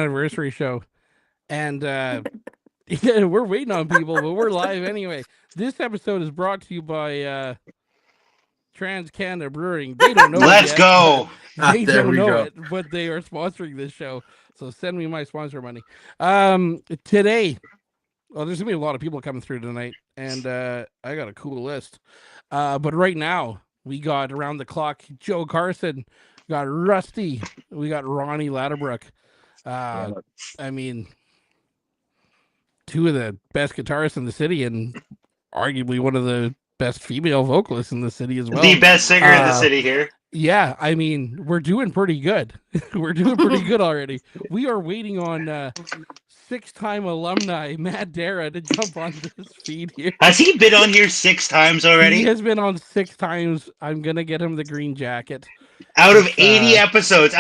anniversary show, and yeah, we're waiting on people, but we're live anyway. This episode is brought to you by Trans Canada Brewing. They don't know it Let's yet. go. They There don't we know go. it, but they are sponsoring this show. So send me my sponsor money. Today, well, there's gonna be a lot of people coming through tonight, and I got a cool list. But right now, we got around the clock Joe Carson, we got Rusty, we got Ronnie Ladderbrook. I mean, two of the best guitarists in the city, and arguably one of the best female vocalists in the city as well. The best singer in the city here. Yeah, I mean, we're doing pretty good. We're doing pretty good already. We are waiting on six-time alumni Matt Dara to jump on this feed here. Has he been on here 6 times already? He has been on 6 times. I'm gonna get him the green jacket. Out of 80 episodes,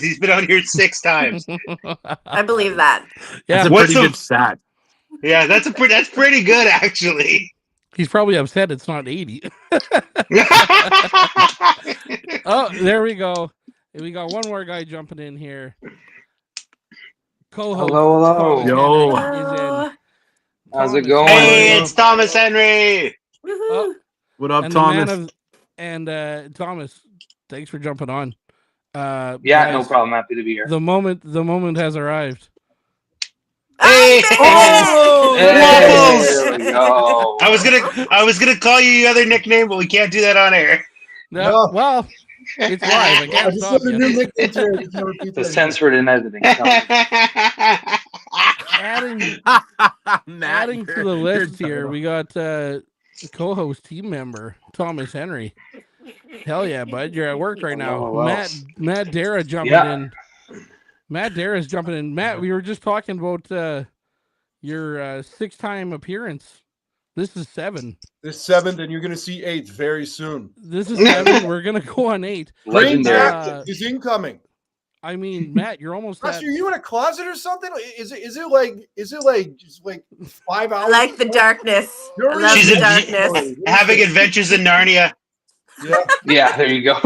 he's been on here 6 times. I believe that. Yeah, That's a pretty good stat. Yeah, that's pretty good actually. He's probably upset it's not 80. Oh, there we go. We got one more guy jumping in here. Co-host. Hello. Yo. Is in. How's it Thomas. going? Hey, it's Thomas Henry. Woohoo. What up, And Thomas? Thomas, thanks for jumping on. Yeah, guys, no problem. Happy to be here. The moment has arrived. Hey. Oh, There we go. I was gonna call you your other nickname, but we can't do that on air. No, well, it's live. I can't stop you. The censored in editing. Adding to the list here, we got co-host team member Thomas Henry. Hell yeah, bud! You're at work right now. Wow. Matt Dara jumping in. Matt Dara's jumping in. Matt, we were just talking about your 6-time appearance. This is 7. This 7th, and you're going to see 8th very soon. This is 7. We're gonna go on 8. Green Legendary. jacket is incoming. I mean, Matt, you're almost Russ, at. are you in a closet or something? Is it like just like 5 hours? I like the darkness. I love She's the a- darkness. Having adventures in Narnia. Yeah. Yeah, there you go.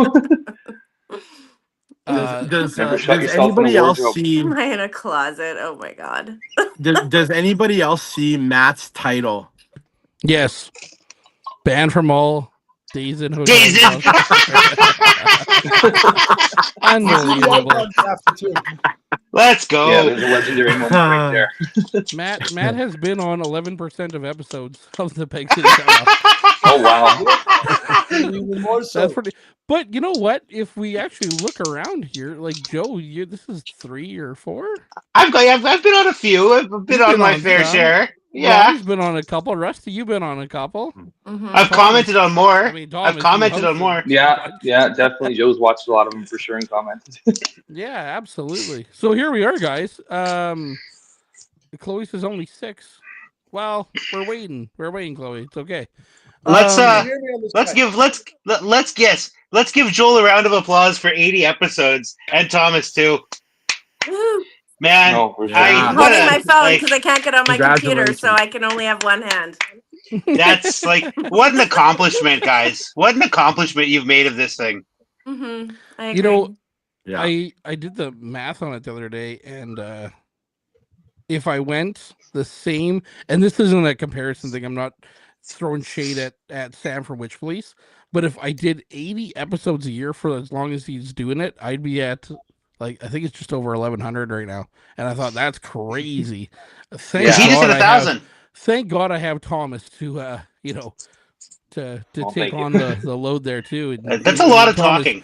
Does Never shut yourself in anybody a else wardrobe. see? Am I in a closet? Oh my god. Does anybody else see Matt's title? Yes. Banned from all days in hotel. Days in- Unbelievable. Let's go. Yeah, there's a legendary moment right there. Matt has been on 11% of episodes of the Peg City Soundoff. Oh wow. Even more so. That's pretty. But you know what? If we actually look around here, like Joe, this is 3 or 4. I've been on a few. I've been You've on been my on fair some. share. Yeah. Ronnie's been on a couple. Rusty, you've been on a couple. Mhm. I've commented on more. I mean, Thomas, I've commented you on more. Yeah, definitely. Joe's watched a lot of them for sure and commented. Yeah, absolutely. So here we are, guys. Chloe says only 6. Well, we're waiting. We're waiting, Chloe. It's okay. Let's Hear me on this mic. let's give Joel a round of applause for 80 episodes and Thomas too. Woo. Man, No, for sure. I'm what holding a- my phone like, because I can't get on my computer, so Congratulations. I can only have one hand. that's like what an accomplishment, guys. What an accomplishment you've made of this thing. Mm-hmm. I You know, Yeah. I did the math on it the other day, and if I went the same, and this isn't a comparison thing, I'm not throwing shade at Sam from Witch Police, but if I did 80 episodes a year for as long as he's doing it, I'd be at like I think it's just over 1,100 right now, and I thought that's crazy. Thank He just God hit I have- 1,000. Thank God I have Thomas to to Oh, take thank you. on the load there too. And, That's a lot of Thomas, talking.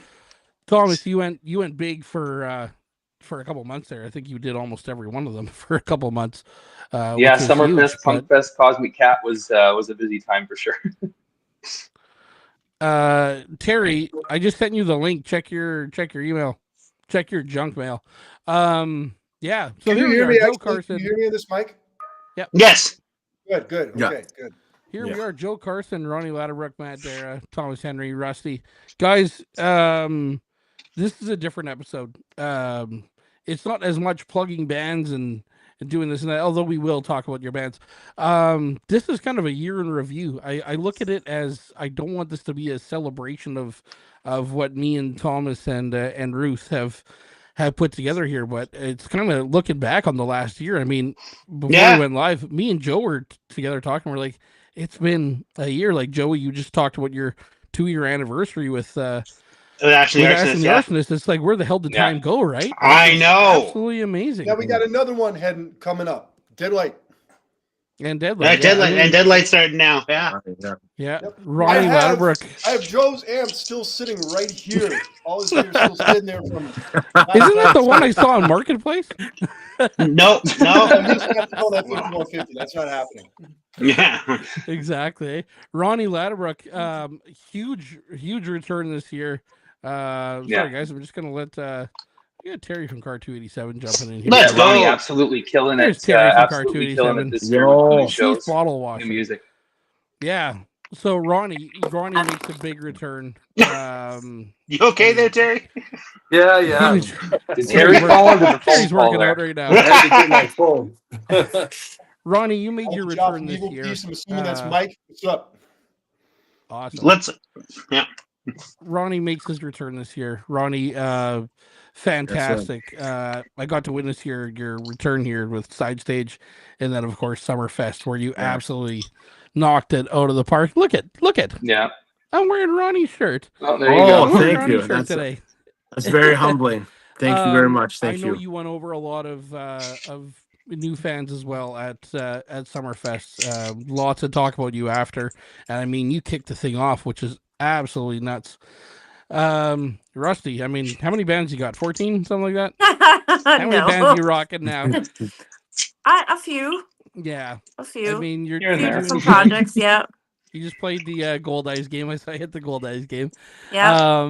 Thomas, you went big for a couple months there. I think you did almost every one of them for a couple months. Yeah, which is huge, Summerfest, but, Punkfest, Cosmic Cat was a busy time for sure. Terry, I just sent you the link. Check your email. Check your junk mail. Yeah. So Can here you we hear are, me? Joe Actually? Carson. Can you hear me on this mic? Yes. Good. Yeah. Okay, good. Here Yeah. we are, Joe Carson, Ronnie Ladderbrook, Matt Dara, Thomas Henry, Rusty. Guys, this is a different episode. It's not as much plugging bands and doing this and that, although we will talk about your bands. This is kind of a year in review. I look at it as I don't want this to be a celebration of what me and Thomas and Ruth have put together here. But it's kind of looking back on the last year. I mean, before Yeah. we went live, me and Joe were together talking. We're like, it's been a year. Like Joey, you just talked about your 2-year anniversary with Actually, with Arsonist, Ashton the yeah. Arsonist. It's like, where the hell did Yeah. time go, right? I It's know. absolutely amazing. Now we got another one heading coming up. Deadlight. And Deadlight, Deadlight I mean, and Deadlight starting now. Yeah. Yeah. yeah. Yep. Ronnie I have Ladderbrook. Joe's amp still sitting right here. All his gear still sitting there from. Isn't that the one I saw on Marketplace? No. I'm just gonna have to call that 5150. That's not happening. Yeah. Exactly. Ronnie Ladderbrook, huge return this year. Sorry guys, I'm just gonna let Terry from Car 287 jumping in here. Let's go. Ronnie absolutely killing There's it. Terry from Car Absolutely killing it 287. this year with new Yo. shows, She's bottle new washing. music. Yeah. So Ronnie makes a big return. You okay there, Terry? Yeah, he yeah. was- Did Terry fall or did the phone Terry's fall working there? out right I now. had to get my phone. Ronnie, you made your Job return from this Evil year. Beast. I'm assuming that's Uh, Mike. What's up? Awesome. Let's. Ronnie makes his return this year. Ronnie, fantastic. I got to witness your return here with Side Stage, and then of course Summerfest, where you absolutely knocked it out of the park. Look at. Yeah. I'm wearing Ronnie's shirt. Oh, there you Oh, go. I'm wearing thank Ronnie's you. shirt That's today. very humbling. Thank you very much. I Thank know you. you went over a lot of new fans as well at Summerfest. Lots of talk about you after, and I mean you kicked the thing off, which is absolutely nuts. Rusty, I mean, how many bands you got? 14, something like that. How many bands you rocking now? A few. Yeah, A few. I mean you're Here and there. doing Some great. projects, yeah. You just played the Gold Eyes game. I hit the Gold Eyes game. Yeah.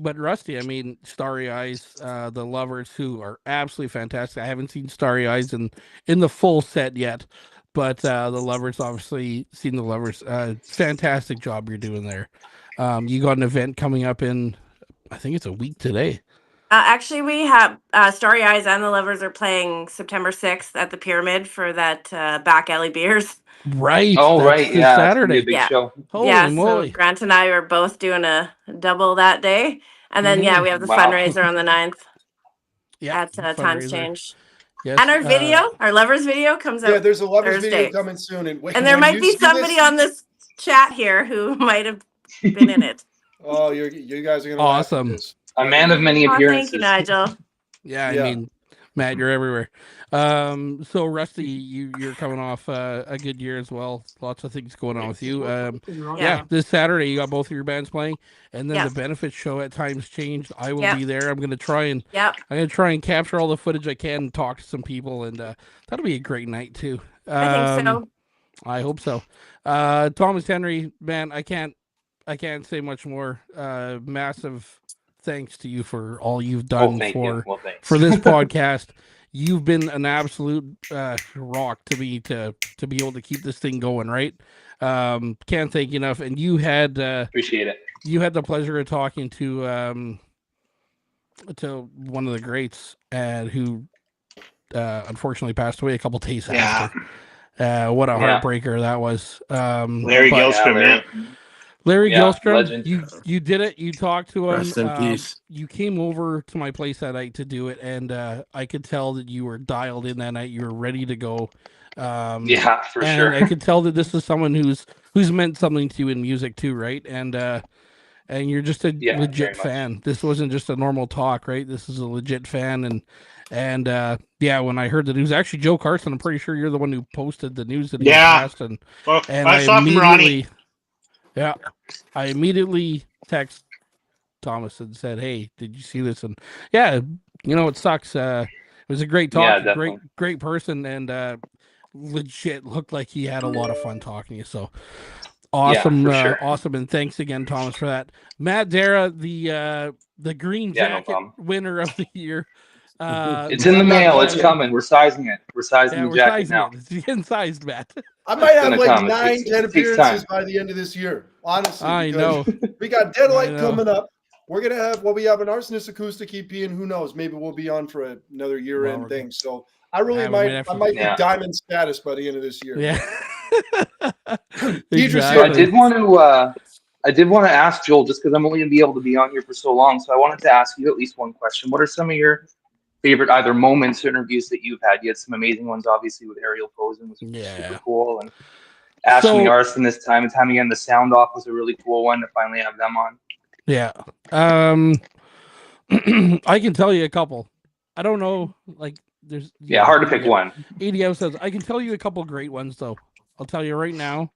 But Rusty, I mean, Starry Eyes, the Lovers, who are absolutely fantastic. I haven't seen Starry Eyes in the full set yet, but the Lovers, obviously, seen the Lovers. Fantastic job you're doing there. You got an event coming up in, I think it's a week today. Actually, we have Starry Eyes and the Lovers are playing September 6th at the Pyramid for that back alley beers. Right. Oh, that's right. this Yeah. It's gonna be Saturday. a big Yeah. show. Holy Yeah, moly. so Grant and I are both doing a double that day. And then, Mhm. we have the Wow. fundraiser on the 9th Yeah. at Times fundraiser. Change. Yes. And our video, our Lovers video comes Yeah, out. there's a lovers video Thursday. coming soon, and And there when might you be see somebody this- on this chat here who might have been in it. Oh, you guys are gonna laugh at Awesome. this. A man of many Oh, appearances. thank you, Nigel. Yeah, I Yeah. mean, Matt, you're everywhere. So Rusty, you're coming off a good year as well. Lots of things going on with you. Yeah, this Saturday you got both of your bands playing, and then Yeah. the benefit show at Times Changed. I will Yeah. be there. I'm gonna try and Yep. capture all the footage I can and talk to some people, and that'll be a great night too. I think so. I hope so. Thomas Henry, man, I can't say much more. Massive thanks to you for all you've done Thank for you. Well, thanks. this podcast. You've been an absolute rock to me to be able to keep this thing going, right? Can't thank you enough. And you had Appreciate it. you had the pleasure of talking to one of the greats who unfortunately passed away a couple days after. What a heartbreaker that was. Larry but- Gilstrom, Larry. Larry Yeah, Gilstrom, legend. you did it. You talked to him. Rest in peace. You came over to my place that night to do it, and I could tell that you were dialed in that night. You were ready to go. Yeah, for and sure. I could tell that this is someone who's meant something to you in music too, right? And you're just a Yeah, legit very much. fan. This wasn't just a normal talk, right? This is a legit fan, and when I heard that it was actually Joe Carson, I'm pretty sure you're the one who posted the news that he passed, and Well, and I saw from Ronnie. immediately, yeah, I immediately text Thomas and said, "Hey, did you see this?" And yeah, it sucks. It was a great talk, Yeah, definitely. great person, and legit looked like he had a lot of fun talking to you. So awesome, for sure. awesome, and thanks again, Thomas, for that. Matt Dara, the green Yeah, no jacket problem. winner of the year. It's in the mail. It's coming. We're sizing it. We're sizing the we're jacket sizing now. it. It's getting sized, Matt. I might have gonna like come. It 9, takes- 10 it takes appearances time. by the end of this year. Honestly, I because know. we got Deadlight I know. coming up. We're gonna have we have an Arsonist acoustic EP, and who knows, maybe we'll be on for another year-end Well, thing. So I really Yeah, we might have I to- might Yeah. be diamond status by the end of this year. Yeah. Deidre's So I here. did want to ask Joel, just because I'm only going to be able to be on here for so long. So I wanted to ask you at least one question. What are some of your favorite either moments or interviews that you've had. You had some amazing ones, obviously, with Ariel Posen, which was Yeah. super cool, and Ashton the So- Arson this time and time again. The Soundoff was a really cool one to finally have them on. Yeah. I can tell you a couple. I don't know, like there's Yeah, hard to pick one. 80 episodes. I can tell you a couple great ones though. I'll tell you right now.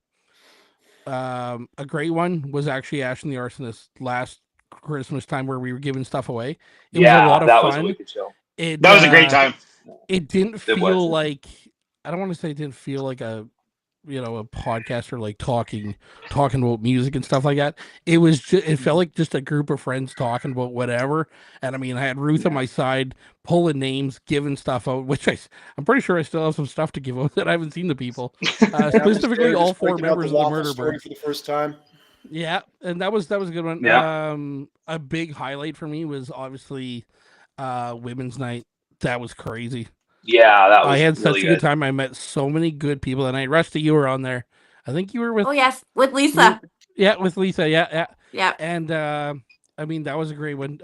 A great one was actually Ash and the Arsonist last Christmas time where we were giving stuff away. It was a lot of that fun. was a wicked show. That was a great time. It didn't It feel was. like, I don't want to say it didn't feel like a podcaster like talking about music and stuff like that. It was just, it felt like just a group of friends talking about whatever. And I mean, I had Ruth on my side, pulling names, giving stuff out, which I'm pretty sure I still have some stuff to give out that I haven't seen to people. Specifically, all four members of the Murder story Bird for the first time. Yeah, and that was a good one. Yeah. A big highlight for me was obviously Women's Night. That was crazy. Yeah, that was I had really such a good time. I met so many good people that night. Rusty, you were on there. I think you were with Oh yes, with Lisa. Yeah, with Lisa. Yeah. Yeah. And I mean that was a great one.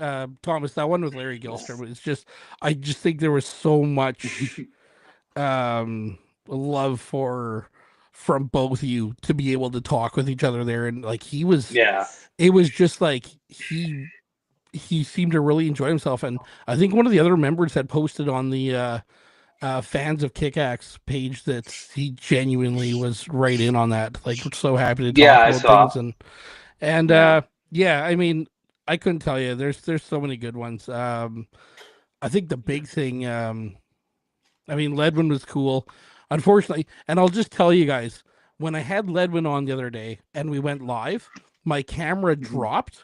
Thomas, that one with Larry Gilstrom. It's just I just think there was so much love from both of you to be able to talk with each other there, and like he was it was just like he seemed to really enjoy himself. And I think one of the other members had posted on the fans of Kick-Axe page that he genuinely was right in on that, like so happy to talk about things. And I mean I couldn't tell you, there's so many good ones. I think the big thing, I mean Ledwin was cool, unfortunately, and I'll just tell you guys, when I had Ledwin on the other day and we went live, my camera dropped,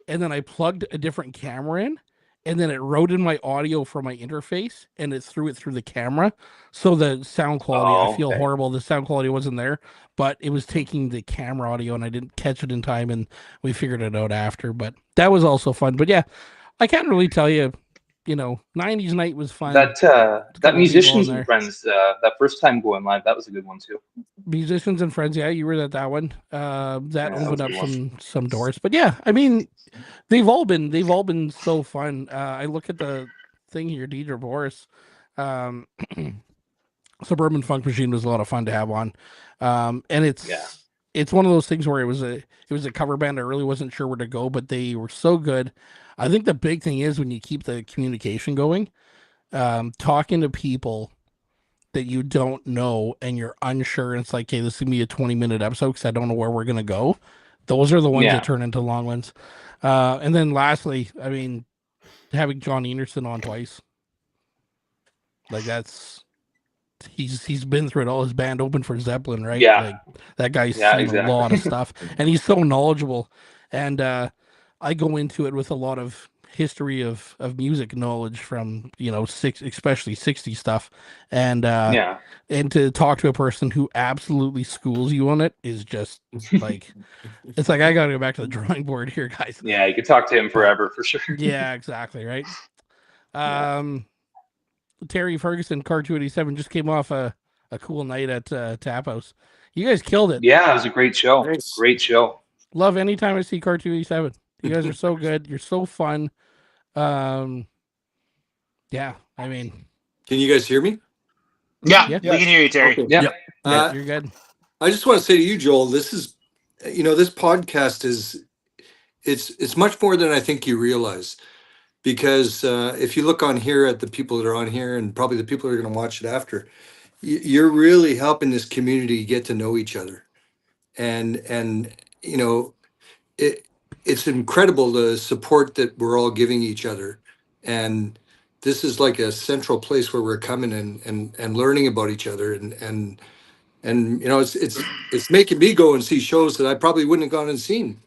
and then I plugged a different camera in, and then it wrote in my audio from my interface, and it threw it through the camera. So the sound quality, I feel horrible. The sound quality wasn't there, but it was taking the camera audio, and I didn't catch it in time, and we figured it out after. But that was also fun. But yeah, I can't really tell you. 90s night was fun. That Musicians and Friends, that first time going live, that was a good one too. Musicians and Friends, yeah, you were at that one. That opened up some doors. But yeah, I mean, they've all been so fun. I look at the thing here, Deidre Boris. Suburban Funk Machine was a lot of fun to have on. And it's one of those things where it was a cover band. I really wasn't sure where to go, but they were so good. I think the big thing is when you keep the communication going, talking to people that you don't know and you're unsure, and it's like, hey, this is gonna be a 20-minute episode because I don't know where we're gonna go. Those are the ones that turn into long ones. And then lastly, I mean, having John Enerson on twice, like he's been through it all. His band opened for Zeppelin, right? Yeah. Like that guy's seen a lot of stuff, and he's so knowledgeable. And I go into it with a lot of history of music knowledge from especially 60s stuff, and to talk to a person who absolutely schools you on it is just like it's like I gotta go back to the drawing board here, guys. Yeah, you could talk to him forever for sure. Yeah, exactly, right. Terry Ferguson, Car 287, just came off a cool night at Tap House. You guys killed it. Yeah, it was a great show. Nice. Great show. Love anytime I see Car 287. You guys are so good. You're so fun. Yeah, I mean, Can you guys hear me? Yeah, Yeah. we can hear you, Terry. Okay. Yeah. you're good. I just want to say to you, Joel, this is, this podcast it's much more than I think you realize. Because if you look on here at the people that are on here and probably the people that are going to watch it after, you're really helping this community get to know each other. And it's incredible the support that we're all giving each other. And this is like a central place where we're coming and learning about each other. And it's making me go and see shows that I probably wouldn't have gone and seen.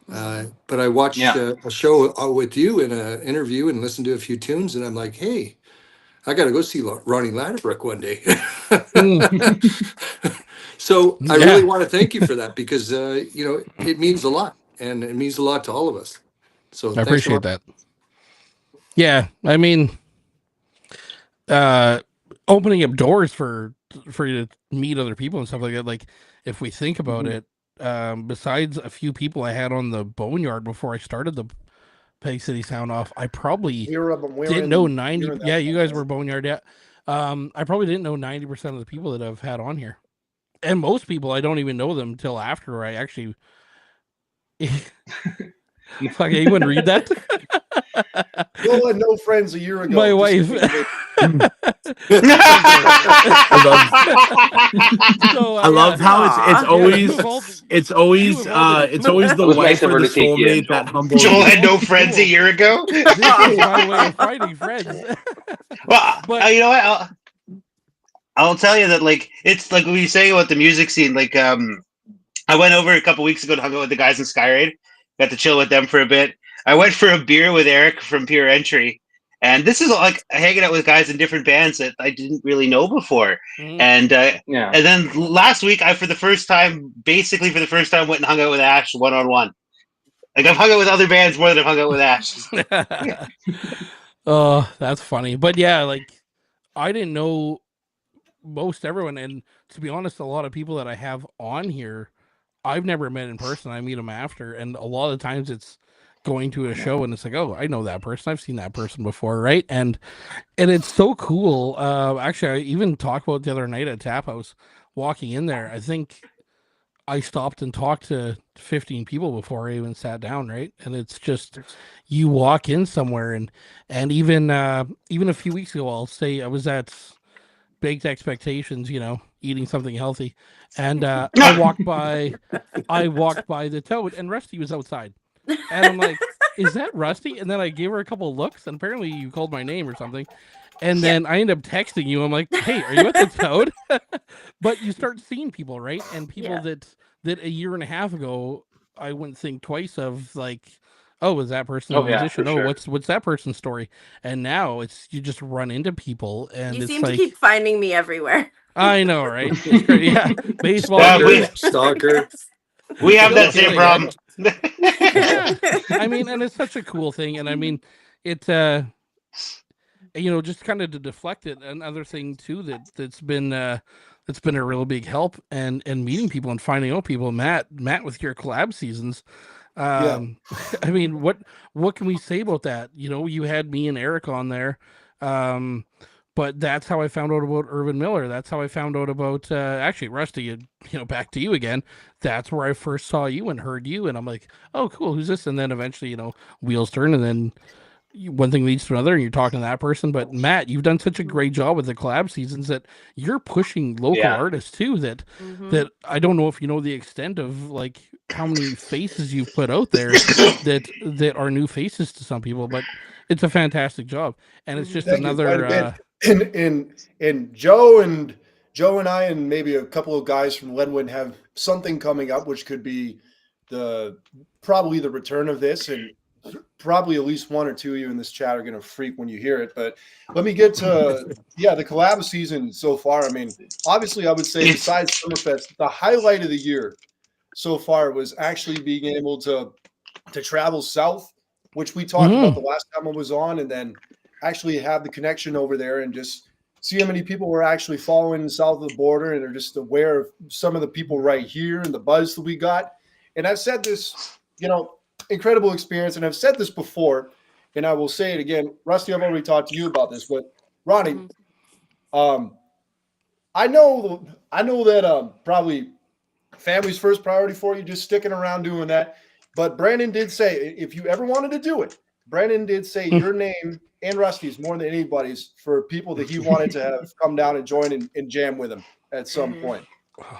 But I watched a show with you in an interview and listened to a few tunes, and I'm like, hey, I got to go see Ronnie Ladebrook one day. So I really want to thank you for that because, it means a lot, and it means a lot to all of us. So I appreciate that. Yeah, I mean, opening up doors for you to meet other people and stuff like that. Like, if we think about it, besides a few people I had on the Boneyard before I started Peg City Soundoff, I probably We were didn't in- know we 90. were in that Yeah, you guys podcast. were Boneyard. Yeah. I probably didn't know 90% of the people that I've had on here. And most people, I don't even know them until after I actually. Fuck, anyone read that? Joel had no friends a year ago. My just wife. to make So, I love yeah. how it's Aw. always it's always You've evolved it's always the It was nice wife of or her the to take you in, soulmate that Joel. humbles Joel you. had no friends a year ago. This is my way of finding friends. Well, But- you know what? I'll tell you that, like, it's like when you say about the music scene. Like, I went over a couple weeks ago to hang out with the guys in Skyraid. Got to chill with them for a bit. I went for a beer with Eric from Pure Entry, and this is like hanging out with guys in different bands that I didn't really know before. Mhm. And Yeah. and then last week, I for the first time went and hung out with Ash one-on-one. Like, I've hung out with other bands more than I've hung out with Ash. Oh, that's funny. But yeah, like I didn't know most everyone, and to be honest, a lot of people that I have on here, I've never met in person. I meet them after, and a lot of times it's going to a show, and it's like, oh, I know that person. I've seen that person before, right? And it's so cool. Actually, I even talked about it the other night at Tap House, walking in there. I think I stopped and talked to 15 people before I even sat down, right? And it's just you walk in somewhere, and even a few weeks ago, I'll say I was at Baked Expectations, eating something healthy, and I walked by the Toad, and Rusty was outside, and I'm like, is that Rusty? And then I gave her a couple of looks, and apparently you called my name or something. And then I end up texting you. I'm like, hey, are you at the Toad? But you start seeing people, right? And people Yeah. that a year and a half ago, I wouldn't think twice of, like, oh, is that person a Oh, yeah, musician? for Oh, sure. what's that person's story? And now it's you just run into people, and You it's seem like, to keep finding me everywhere. I know, right? It's great. Yeah, baseball. Yeah, Stalker. we have No that same kidding, problem. Yeah, I mean, and it's such a cool thing, and I mean, it just kind of to deflect it. Another thing too that's been a real big help, and meeting people and finding out people. Matt, with your collab seasons, I mean, what can we say about that? You had me and Eric on there, but that's how I found out about Irvin Miller. That's how I found out about actually Rusty. Back to you again. That's where I first saw you and heard you, and I'm like, oh, cool, who's this? And then eventually, wheels turn, and then one thing leads to another, and you're talking to that person. But Matt, you've done such a great job with the collab seasons that you're pushing local Yeah. artists too. That I don't know if you know the extent of like how many faces you've put out there that are new faces to some people, but it's a fantastic job, and it's just Thank you quite a another. bit. And Joe and I and maybe a couple of guys from Leadwood have something coming up, which could be probably the return of this, and probably at least one or two of you in this chat are going to freak when you hear it. But let me get to the collab season so far. I mean, obviously, I would say besides Summerfest, the highlight of the year so far was actually being able to travel south, which we talked about the last time I was on, and then actually have the connection over there and just see how many people were actually following south of the border and are just aware of some of the people right here and the buzz that we got. And I've said this, incredible experience, and I've said this before, and I will say it again. Rusty, I've already talked to you about this, but Ronnie, I know that probably family's first priority for you, just sticking around doing that. But Brandon did say if you ever wanted to do it, Brandon did say your name and Rusty's more than anybody's for people that he wanted to have come down and join and jam with him at some point.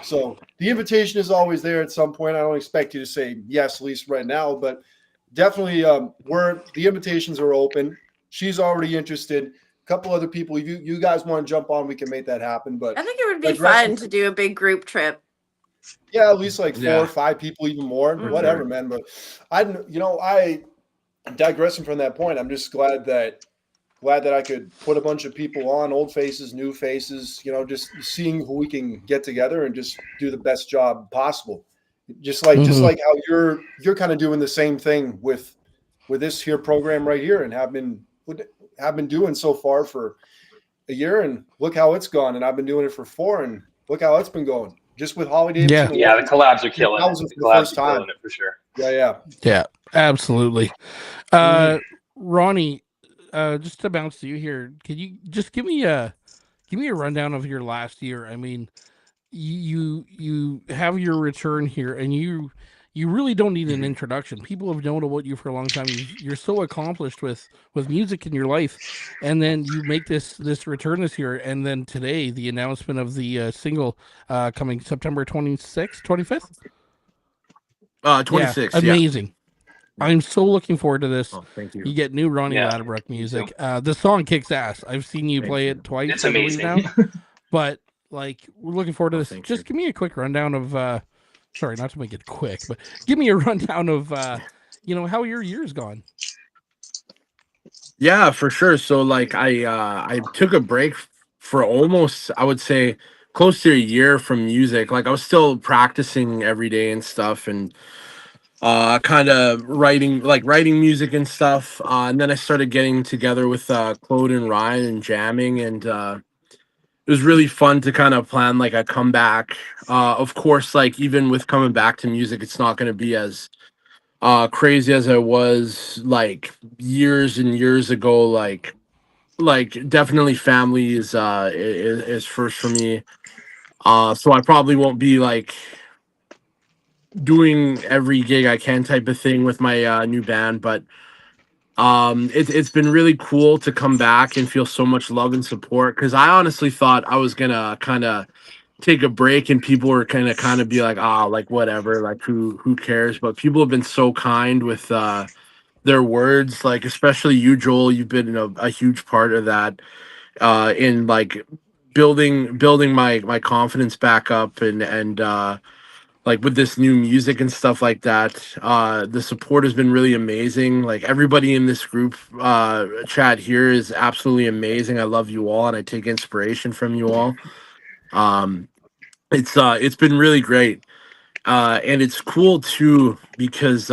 So the invitation is always there at some point. I don't expect you to say yes, at least right now, but definitely the invitations are open. She's already interested. A couple other people, if you guys want to jump on, we can make that happen. But I think it would be like fun to do a big group trip. yeah, at least like 4 Yeah. or 5 people, even more, whatever, man. But I digressing from that point, I'm just glad that I could put a bunch of people on, old faces, new faces, just seeing who we can get together and just do the best job possible. Just like how you're kind of doing the same thing with this here program right here, and have been doing so far for a year, and look how it's gone. And I've been doing it for 4, and look how it's been going. Just with Holly Davidson. Yeah, the collabs are killing it. Thousands The for the collabs first are time. killing it for sure. Yeah. Yeah. Absolutely. Ronnie, just to bounce to you here, can you just give me a rundown of your last year? I mean, you have your return here, and you really don't need an introduction. People have known about you for a long time. You're so accomplished with music in your life, and then you make this return this year, and then today the announcement of the single coming September 26th, 25th. 26. Yeah. Amazing. I'm so looking forward to this. Oh, thank you. You get new Ronnie Yeah, Ladderbrook me music. The song kicks ass. I've seen you Thank play you. it twice, It's I believe amazing. now. But like, we're looking forward to Oh, this. thank Just you. give me a quick rundown of. Sorry, not to make it quick, but give me a rundown of how your year's gone. Yeah, for sure. So like I took a break for almost, I would say, close to a year from music. Like I was still practicing every day and stuff, and kind of writing music and stuff. And then I started getting together with Claude and Ryan and jamming, and it was really fun to kind of plan like a comeback. Of course, like even with coming back to music, it's not going to be as crazy as I was like years and years ago. Like definitely family is first for me. So I probably won't be like doing every gig I can type of thing with my new band, but it's been really cool to come back and feel so much love and support, because I honestly thought I was gonna kind of take a break and people were kind of be like, ah, like whatever, like who cares. But people have been so kind with their words, like especially you, Joel. You've been a huge part of that, in like building my confidence back up, and like with this new music and stuff like that. The support has been really amazing. Like everybody in this group chat here is absolutely amazing. I love you all, and I take inspiration from you all. um it's been really great, and it's cool too because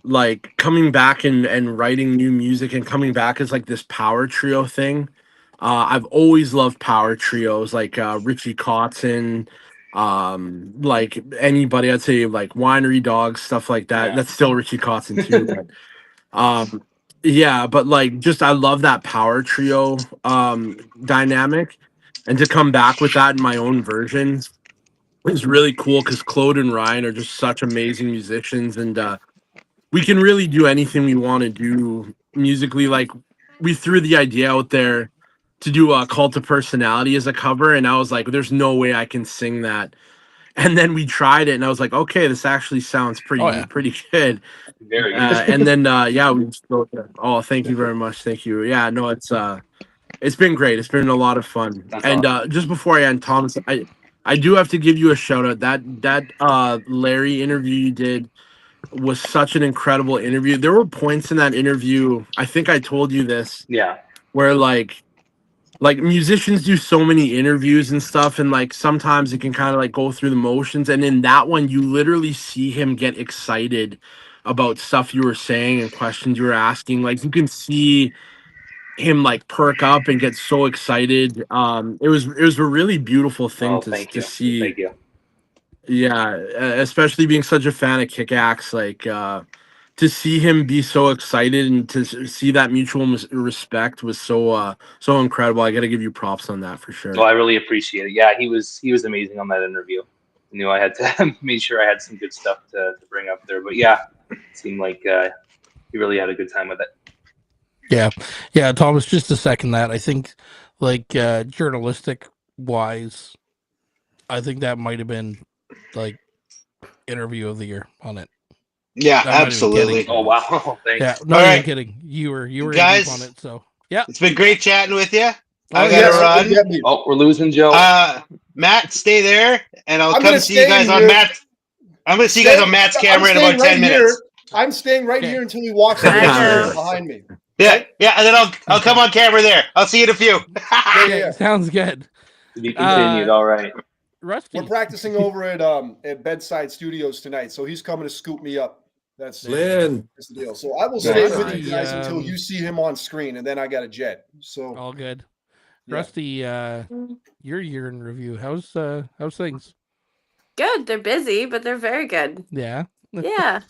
like coming back and writing new music and coming back as like this power trio thing. I've always loved power trios like Richie Kotzen, like anybody, I'd say like Winery Dogs, stuff like that. Yeah. That's still Richie Kotzen too, but yeah, but like just I love that power trio dynamic, and to come back with that in my own version is really cool because Claude and Ryan are just such amazing musicians, and we can really do anything we want to do musically. Like we threw the idea out there to do a Cult of Personality as a cover, and I was like, "There's no way I can sing that." And then we tried it, and I was like, "Okay, this actually sounds Oh yeah. pretty good." Very good. And then yeah, we just wrote that. Oh, thank you very much, thank you. Yeah, no, it's been great. It's been a lot of fun. That's And just before I end, Thomas, I do have to give you a shout out. That Larry interview you did was such an incredible interview. There were points in that interview, I think I told you this, Yeah. where like musicians do so many interviews and stuff, and like sometimes it can kind of like go through the motions, and in that one you literally see him get excited about stuff you were saying and questions you were asking. Like you can see him like perk up and get so excited. It was a really beautiful thing Oh, to thank you. see. Thank you. Yeah, especially being such a fan of Kick-Axe, like to see him be so excited and to see that mutual respect was so incredible. I got to give you props on that for sure. Well, I really appreciate it. Yeah, he was amazing on that interview. I knew I had to make sure I had some good stuff to bring up there. But yeah, it seemed like he really had a good time with it. Yeah, Thomas. Just to second that, I think like journalistic wise, I think that might have been like interview of the year on it. Yeah, I might have been absolutely. kidding. Oh wow, thanks. Yeah, not All even right. kidding. You were Guys. in deep on it. So yeah. It's been great chatting with you. Oh, I Yes, gotta get run. me. Oh, we're losing Joe. Matt, stay there, and I'll I'm come gonna see you stay guys in on here. Matt. I'm gonna see you guys on Matt's camera in about 10 minutes. I'm staying right Okay. here until he walks in the Bye, door Joe. behind me. Yeah, and then I'll come on camera there. I'll see you in a few. Okay, Yeah. sounds good. To be continued. All right. Rusty. We're practicing over at Bedside Studios tonight, so he's coming to scoop me up. That's Lynn. the deal. So I will Nice. stay with you guys Nice. until you see him on screen, and then I got a jet. So All good. yeah. Rusty, your year in review. How's things? Good. They're busy, but they're very good. Yeah. Yeah.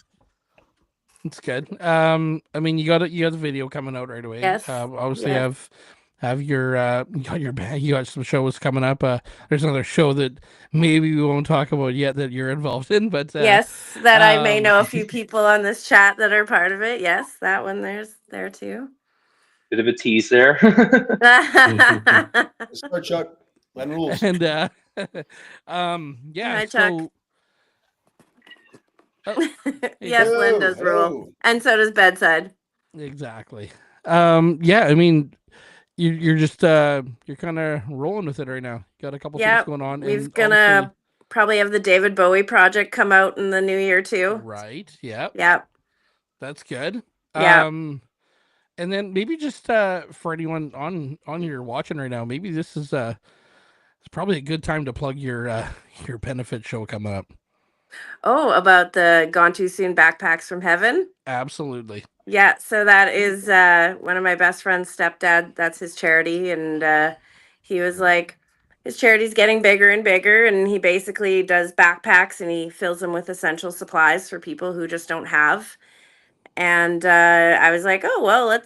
It's good. I mean, you got the video coming out right away. Yes. Obviously, Yes. have your you got your band, you got some shows coming up. There's another show that maybe we won't talk about yet that you're involved in, but Yes, that I may um, know a few people on this chat that are part of it. Yes, that one there too. Bit of a tease there. Let's start, Chuck. Len rules. and yeah. Hi, Chuck. So, oh, hey, Yes, Chuck. Len Hello, does rule, hello. and so does Bedside. Exactly. Yeah. I mean, you're just you're kind of rolling with it right now. Got a couple things Yeah, going on, we've and gonna obviously, probably have the David Bowie project come out in the new year too. right. Yep. Yep. That's good. Yeah. And then maybe just for anyone on here watching right now, maybe this is it's probably a good time to plug your benefit show coming up. Oh, about the Gone Too Soon backpacks from heaven. Absolutely. Yeah, so that is one of my best friend's stepdad. That's his charity, and he was like, his charity's getting bigger and bigger, and he basically does backpacks and he fills them with essential supplies for people who just don't have. And I was like, oh, well,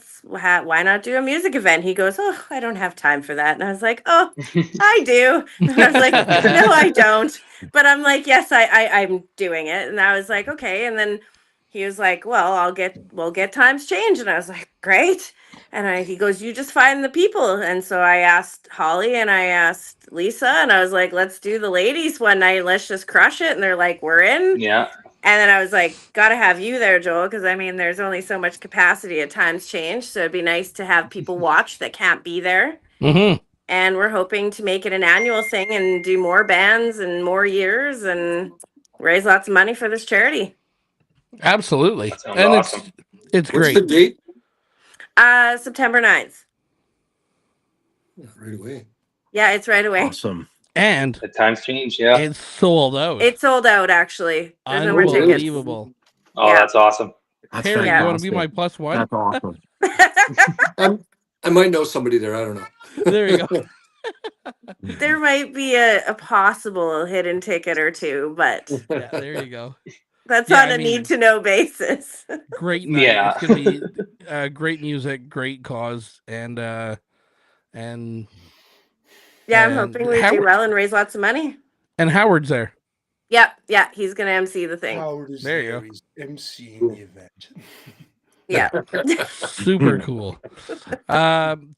why not do a music event? He goes, oh, I don't have time for that. And I was like, oh, I do. And I was like, no, I don't. But I'm like, yes, I'm doing it. And I was like, okay. And then he was like, well, we'll get times changed. And I was like, great. And he goes, you just find the people. And so I asked Holly and I asked Lisa, and I was like, let's do the ladies one night. Let's just crush it. And they're like, we're in. Yeah. And then I was like, gotta have you there, Joel, because I mean, there's only so much capacity at times change. So it'd be nice to have people watch that can't be there. Mm-hmm. And we're hoping to make it an annual thing and do more bands and more years and raise lots of money for this charity. Absolutely. That sounds And awesome. it's What's great. the date? September 9th. Right away. Yeah, it's right away. Awesome. And The times change. Yeah. it's sold out. It's sold out, actually. There's no more tickets. Unbelievable. Oh, Yeah. that's awesome. That's Harry, Yeah. you want to be my plus one? That's awesome. I might know somebody there. I don't know. There you go. There might be a possible hidden ticket or two, but Yeah, there you go. that's Yeah, on I a mean- need to know basis. Great night. Yeah. It's gonna be great music, great cause, and Yeah, I'm And hoping we do Howard- well and raise lots of money. Howard's there. Yeah, he's gonna MC the thing. Howard is There you there. go. He's emceeing the event. Yeah. Super cool.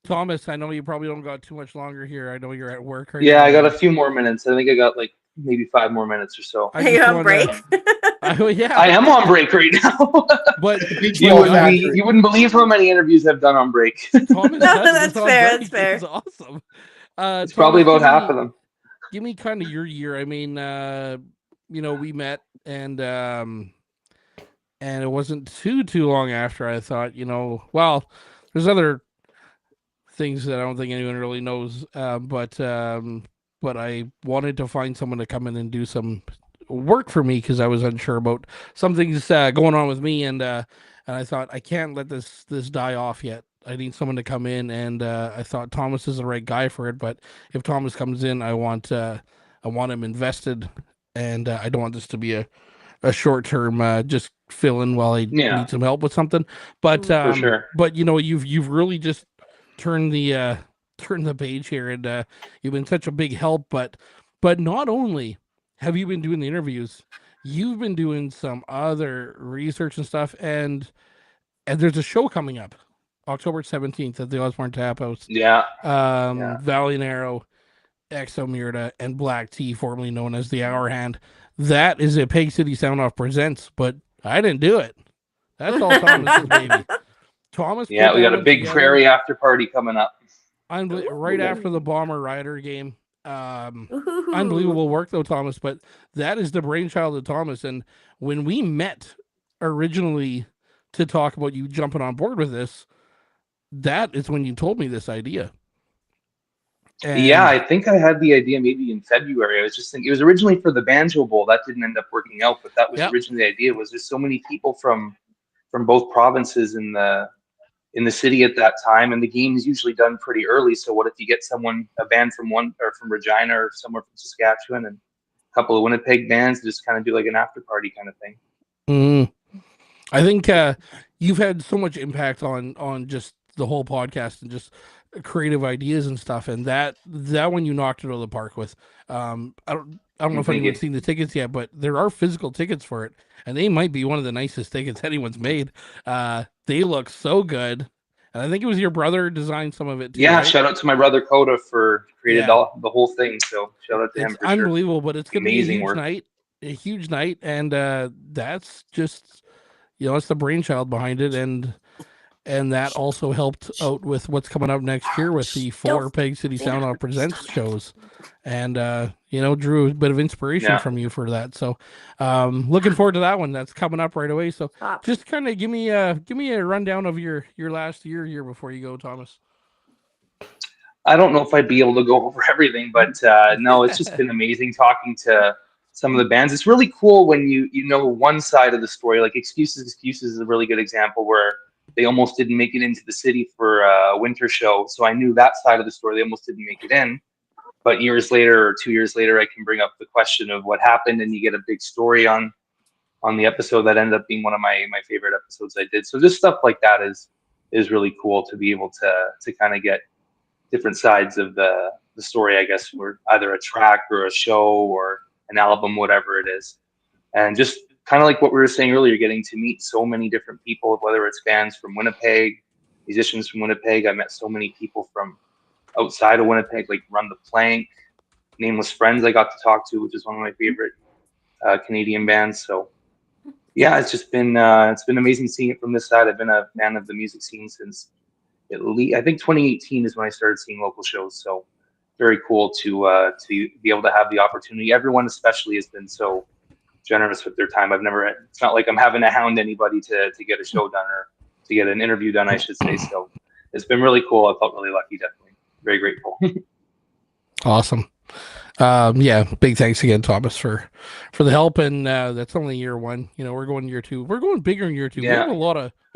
Thomas, I know you probably don't got too much longer here. I know you're at work right Yeah, now. I got a few more minutes. I think I got like maybe 5 more minutes or so. I Are you just on wanna- break? Yeah, I am on break right now. but you wouldn't believe how many interviews I've done on break. Thomas No, has that's us on fair, break. that's fair. It's awesome. It's probably Thomas, about half of them. Give me kind of your year. I mean, we met and it wasn't too long after I thought, well, there's other things that I don't think anyone really knows, but I wanted to find someone to come in and do some work for me because I was unsure about some things going on with me, and I thought I can't let this die off yet. I need someone to come in, and I thought Thomas is the right guy for it. But if Thomas comes in, I want him invested, and I don't want this to be a short term just fill in while I need some help with something. But For sure. But you've really just turned the page here, and you've been such a big help. But not only have you been doing the interviews, you've been doing some other research and stuff, and there's a show coming up October 17th at the Osborne Tap House. Yeah. Valley and Arrow, Exo Myrta, and Black Tea, formerly known as the Hour Hand. That is a Peg City Soundoff presents, but I didn't do it. That's all Thomas's baby. Thomas. Yeah, put we that got a one big together. prairie after party coming up. Right after the Bomber Rider game. Ooh. Unbelievable work though, Thomas. But that is the brainchild of Thomas. And when we met originally to talk about you jumping on board with this, that is when you told me this idea. And Yeah, I think I had the idea maybe in February. I was just thinking it was originally for the Banjo Bowl. That didn't end up working out, but that was originally the idea. Was there's so many people from both provinces in the city at that time, and the game is usually done pretty early. So what if you get a band from from Regina or somewhere from Saskatchewan, and a couple of Winnipeg bands, just kind of do like an after party kind of thing. I think you've had so much impact on just the whole podcast and just creative ideas and stuff, and that one you knocked it out of the park with. I don't know if Thank anyone's you. seen the tickets yet, but there are physical tickets for it, and they might be one of the nicest tickets anyone's made. They look so good, and I think it was your brother designed some of it too, Yeah, right? shout out to my brother Coda for created Yeah, the whole thing. So shout out to it's him for sure. unbelievable, but it's going to be Amazing work. a huge night, and that's just it's the brainchild behind it, and that also helped out with what's coming up next year with the four Don't Peg City say Soundoff that. Presents shows, and drew a bit of inspiration Yeah. from you for that. So, looking forward to that one. That's coming up right away. So, Stop. just kind of give me a rundown of your last year here before you go, Thomas. I don't know if I'd be able to go over everything, but no, it's just been amazing talking to some of the bands. It's really cool when you know one side of the story. Like Excuses is a really good example where they almost didn't make it into the city for a winter show. So I knew that side of the story. They almost didn't make it in. But years later or 2 years later, I can bring up the question of what happened, and you get a big story on the episode that ended up being one of my favorite episodes I did. So just stuff like that is really cool to be able to kind of get different sides of the story, I guess, for either a track or a show or an album, whatever it is. And just kind of like what we were saying earlier, getting to meet so many different people, whether it's fans from Winnipeg, musicians from Winnipeg. I met so many people from outside of Winnipeg, like Run the Plank, Nameless Friends I got to talk to, which is one of my favorite Canadian bands. So yeah, it's been amazing seeing it from this side. I've been a fan of the music scene since at least I think 2018 is when I started seeing local shows. So very cool to be able to have the opportunity. Everyone especially has been so generous with their time. It's not like I'm having to hound anybody to get a show done or to get an interview done, I should say. So it's been really cool. I felt really lucky, definitely. Very grateful. Awesome. Yeah, big thanks again, Thomas, for the help. And that's only year one. We're going year two. We're going bigger in year two. Yeah. We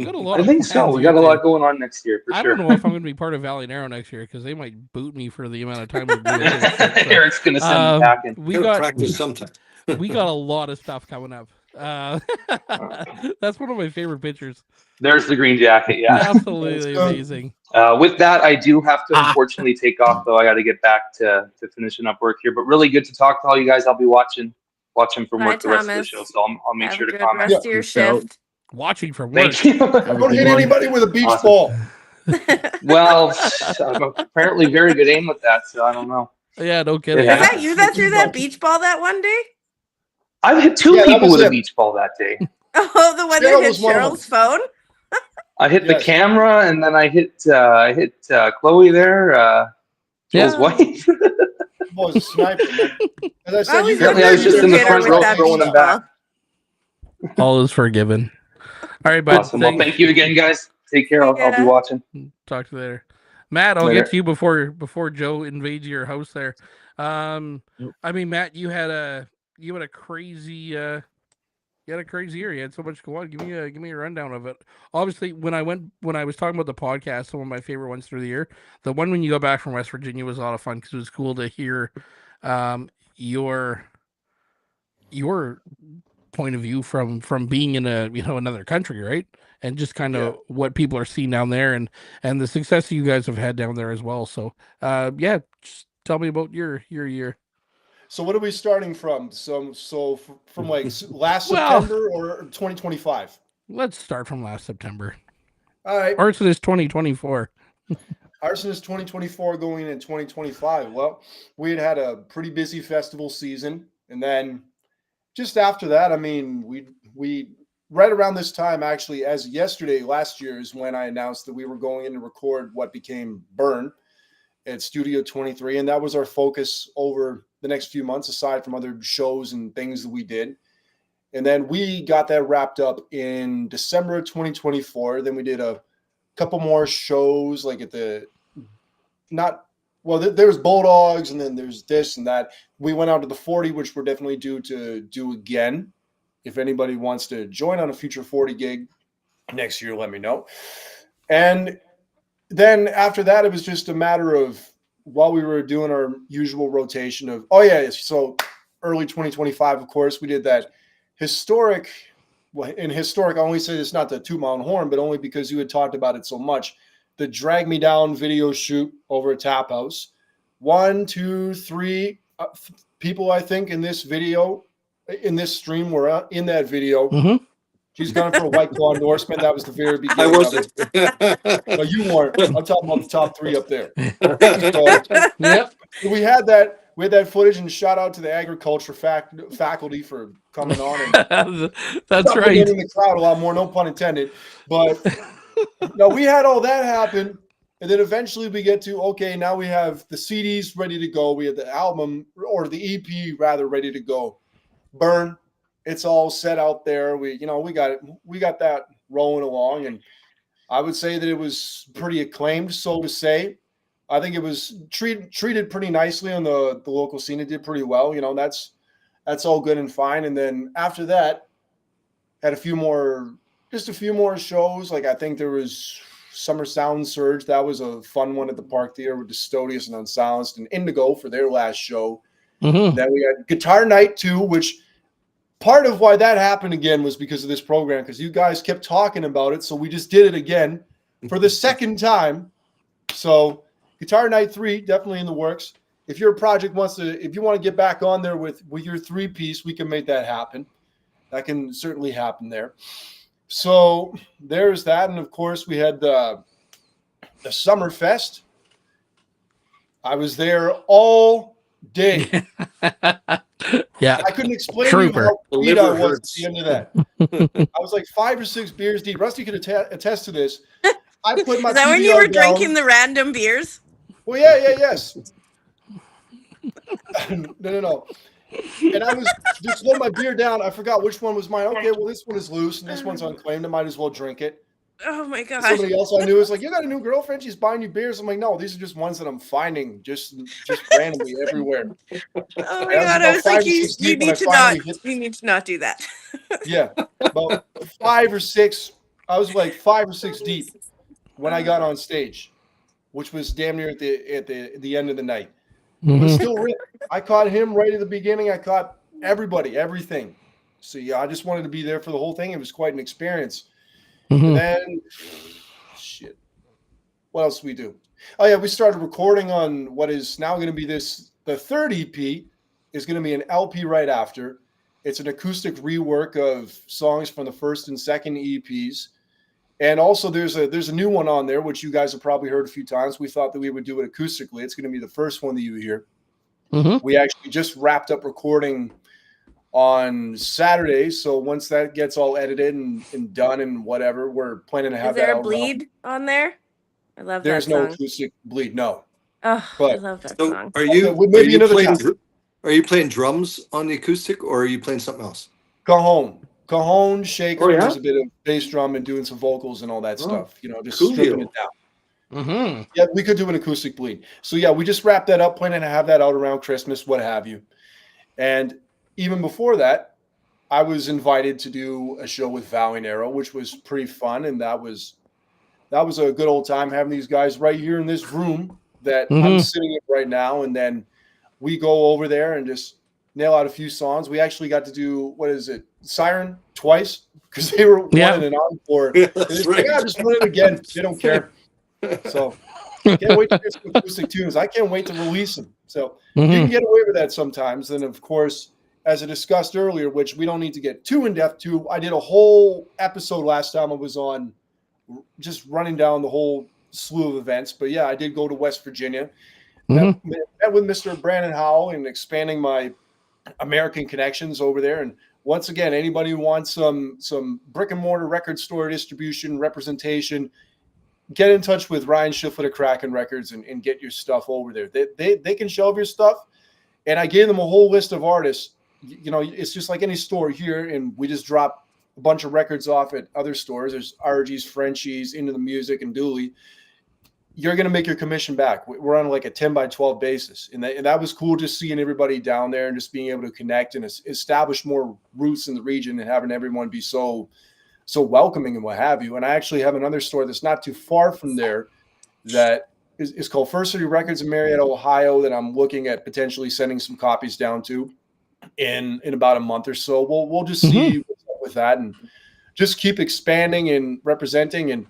got a lot I of think so. plans We here got a too. lot going on next year for I sure. don't know if I'm going to be part of Valley Narrow next year because they might boot me for the amount of time we're doing it. So, Eric's gonna send me back in. we Gotta got practice sometime. we got a lot of stuff coming up. That's one of my favorite pictures. There's the green jacket. Yeah. Absolutely amazing. With that, I do have to unfortunately take off, though. I got to get back to finishing up work here. But really good to talk to all you guys. I'll be watching from Bye, work the rest of the Thomas. show, so I'll make Have sure a to good comment. rest of your Peace out. shift. Watching from work. Thank you. Have a Don't good hit one. anybody with a beach Awesome. ball. Well, I'm apparently very good aim with that, so I don't know. Yeah, no kidding. Yeah. Was that you that threw that beach ball that one day? I've hit two Yeah, that people was with a it. beach ball that day. Oh, the one Cheryl that hit was one of them. Cheryl's phone? I hit the Yes. camera, and then I hit Chloe there, Joel's Yeah. wife. Was a sniper, man. As I said, I was Apparently I was just in the front row throwing them back. All is forgiven. All right, but Awesome. Well, thank you again, guys. Take care. I'll be Yeah. watching. Talk to you later. Matt, I'll Later. get to you before Joe invades your house there. I mean, Matt, you had a crazy year. You had so much go on. Give me a rundown of it. Obviously, when I was talking about the podcast, some of my favorite ones through the year, the one when you got back from West Virginia was a lot of fun because it was cool to hear your point of view from being in another country, right? And just kind of what people are seeing down there and the success you guys have had down there as well. So just tell me about your year. So what are we starting from? So from like last Well- September or 2025? Let's start from last September. All right. Arson is 2024. Arson is 2024 going into 2025. Well, we had a pretty busy festival season. And then just after that, I mean, we right around this time, actually, as yesterday, last year is when I announced that we were going in to record what became Burn at Studio 23. And that was our focus over the next few months, aside from other shows and things that we did. And then we got that wrapped up in December of 2024. Then we did a couple more shows, like there's Bulldogs, and then there's this and that. We went out to the 40, which we're definitely due to do again. If anybody wants to join on a future 40 gig next year, let me know. And then after that, it was just a matter of, while we were doing our usual rotation of, so early 2025, of course, we did that historic well, in historic, I only say this not to toot my own horn, but only because you had talked about it so much. The Drag Me Down video shoot over at Tap House. 1, 2, 3 people, I think, in this video, in this stream, were in that video. Mm-hmm. She's gone for a White Claw endorsement. That was the very I beginning of wasn't. it. No, you weren't. I'm talking about the top 3 up there. Yep. We had that footage, and shout out to the agriculture faculty for coming on and That's right. in the crowd a lot more, no pun intended. But no, we had all that happen, and then eventually we get to, okay, now we have the CDs ready to go. We have the album, or the EP rather, ready to go. Burn, it's all set out there. We got that rolling along, and I would say that it was pretty acclaimed, so to say. I think it was treated pretty nicely on the local scene. It did pretty well. That's all good and fine. And then after that, had just a few more shows. Like I think there was Summer Sound Surge. That was a fun one at the Park Theater with Distodious and Unsilenced and Indigo for their last show. Mm-hmm. Then we had Guitar Night 2, which part of why that happened again was because of this program, because you guys kept talking about it. So we just did it again for the second time. So Guitar Night 3, definitely in the works. If your project if you want to get back on there with your 3-piece, we can make that happen. That can certainly happen there. So there's that. And of course, we had the Summer Fest. I was there all day. Yeah. I couldn't explain Trooper. to you how deep I was hurts. at the end of that. I was like 5 or 6 beers deep. Rusty could attest to this. I put my Is that when you PBR were down. drinking the random beers? Well, yes. No. And I was just slow my beer down. I forgot which one was mine. Okay, well, this one is loose and this one's unclaimed. I might as well drink it. Oh my gosh. Somebody else I knew was like, "You got a new girlfriend? She's buying you beers." I'm like, "No, these are just ones that I'm finding just randomly everywhere." Oh my god, I was like, you need to not do that. Yeah, about 5 or 6. I was like 5 or 6 deep when I got on stage, which was damn near at the end of the night. But still, I caught him right at the beginning. I caught everybody, everything. So yeah, I just wanted to be there for the whole thing. It was quite an experience. And then, shit, what else did we do? Oh yeah, we started recording on what is now going to be the third EP is going to be an LP right after. It's an acoustic rework of songs from the first and second EPs. And also there's a new one on there, which you guys have probably heard a few times. We thought that we would do it acoustically. It's going to be the first one that you hear. We actually just wrapped up recording on Saturday. So once that gets all edited and done and whatever, we're planning to have Is there that a out bleed on there? I love There's that song. no acoustic bleed, no. Oh, But- I love that So song. are you Maybe another playing? time. Are you playing drums on the acoustic, or are you playing something else? Cajon, shaker, Oh, yeah? there's a bit of bass drum and doing some vocals and all that Oh, stuff, just coolio. stripping it down. Yeah, we could do an acoustic bleed. So yeah, we just wrapped that up, planning to have that out around Christmas, what have you. And even before that, I was invited to do a show with Vowing Arrow, which was pretty fun, and that was a good old time having these guys right here in this room that I'm sitting in right now. And then we go over there and just nail out a few songs. We actually got to do, Siren twice, because they were one in an encore. Yeah, And that's it's right. like, just run it again. They don't care. So can't wait to hear some acoustic tunes. I can't wait to release them. So you can get away with that sometimes. And of course, as I discussed earlier, which we don't need to get too in depth to, I did a whole episode last time I was on, just running down the whole slew of events. But yeah, I did go to West Virginia. Met with Mr. Brandon Howell and expanding my American connections over there. And once again, anybody who wants some brick and mortar record store distribution representation, get in touch with Ryan Schiffler at Kraken Records and get your stuff over there. They can shelve your stuff. And I gave them a whole list of artists. It's just like any store here, and we just drop a bunch of records off at other stores. There's RG's, Frenchies, Into the Music, and Dooley. You're going to make your commission back. We're on like a 10 by 12 basis. And that was cool, just seeing everybody down there and just being able to connect and establish more roots in the region and having everyone be so welcoming and what have you. And I actually have another store that's not too far from there that is called First City Records in Marietta, Ohio, that I'm looking at potentially sending some copies down to in about a month or so. We'll just see what's up with that. And just keep expanding and representing. And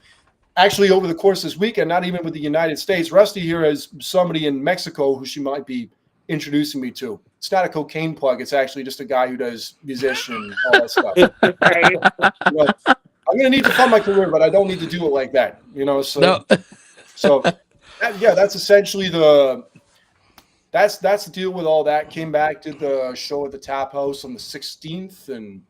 actually, over the course of this weekend, not even with the United States, Rusty here has somebody in Mexico who she might be introducing me to. It's not a cocaine plug. It's actually just a guy who does musician and all that stuff. Right. I'm going to need to fund my career, but I don't need to do it like that. So, No. that's essentially that's the deal with all that. Came back, did the show at the Tap House on the 16th. And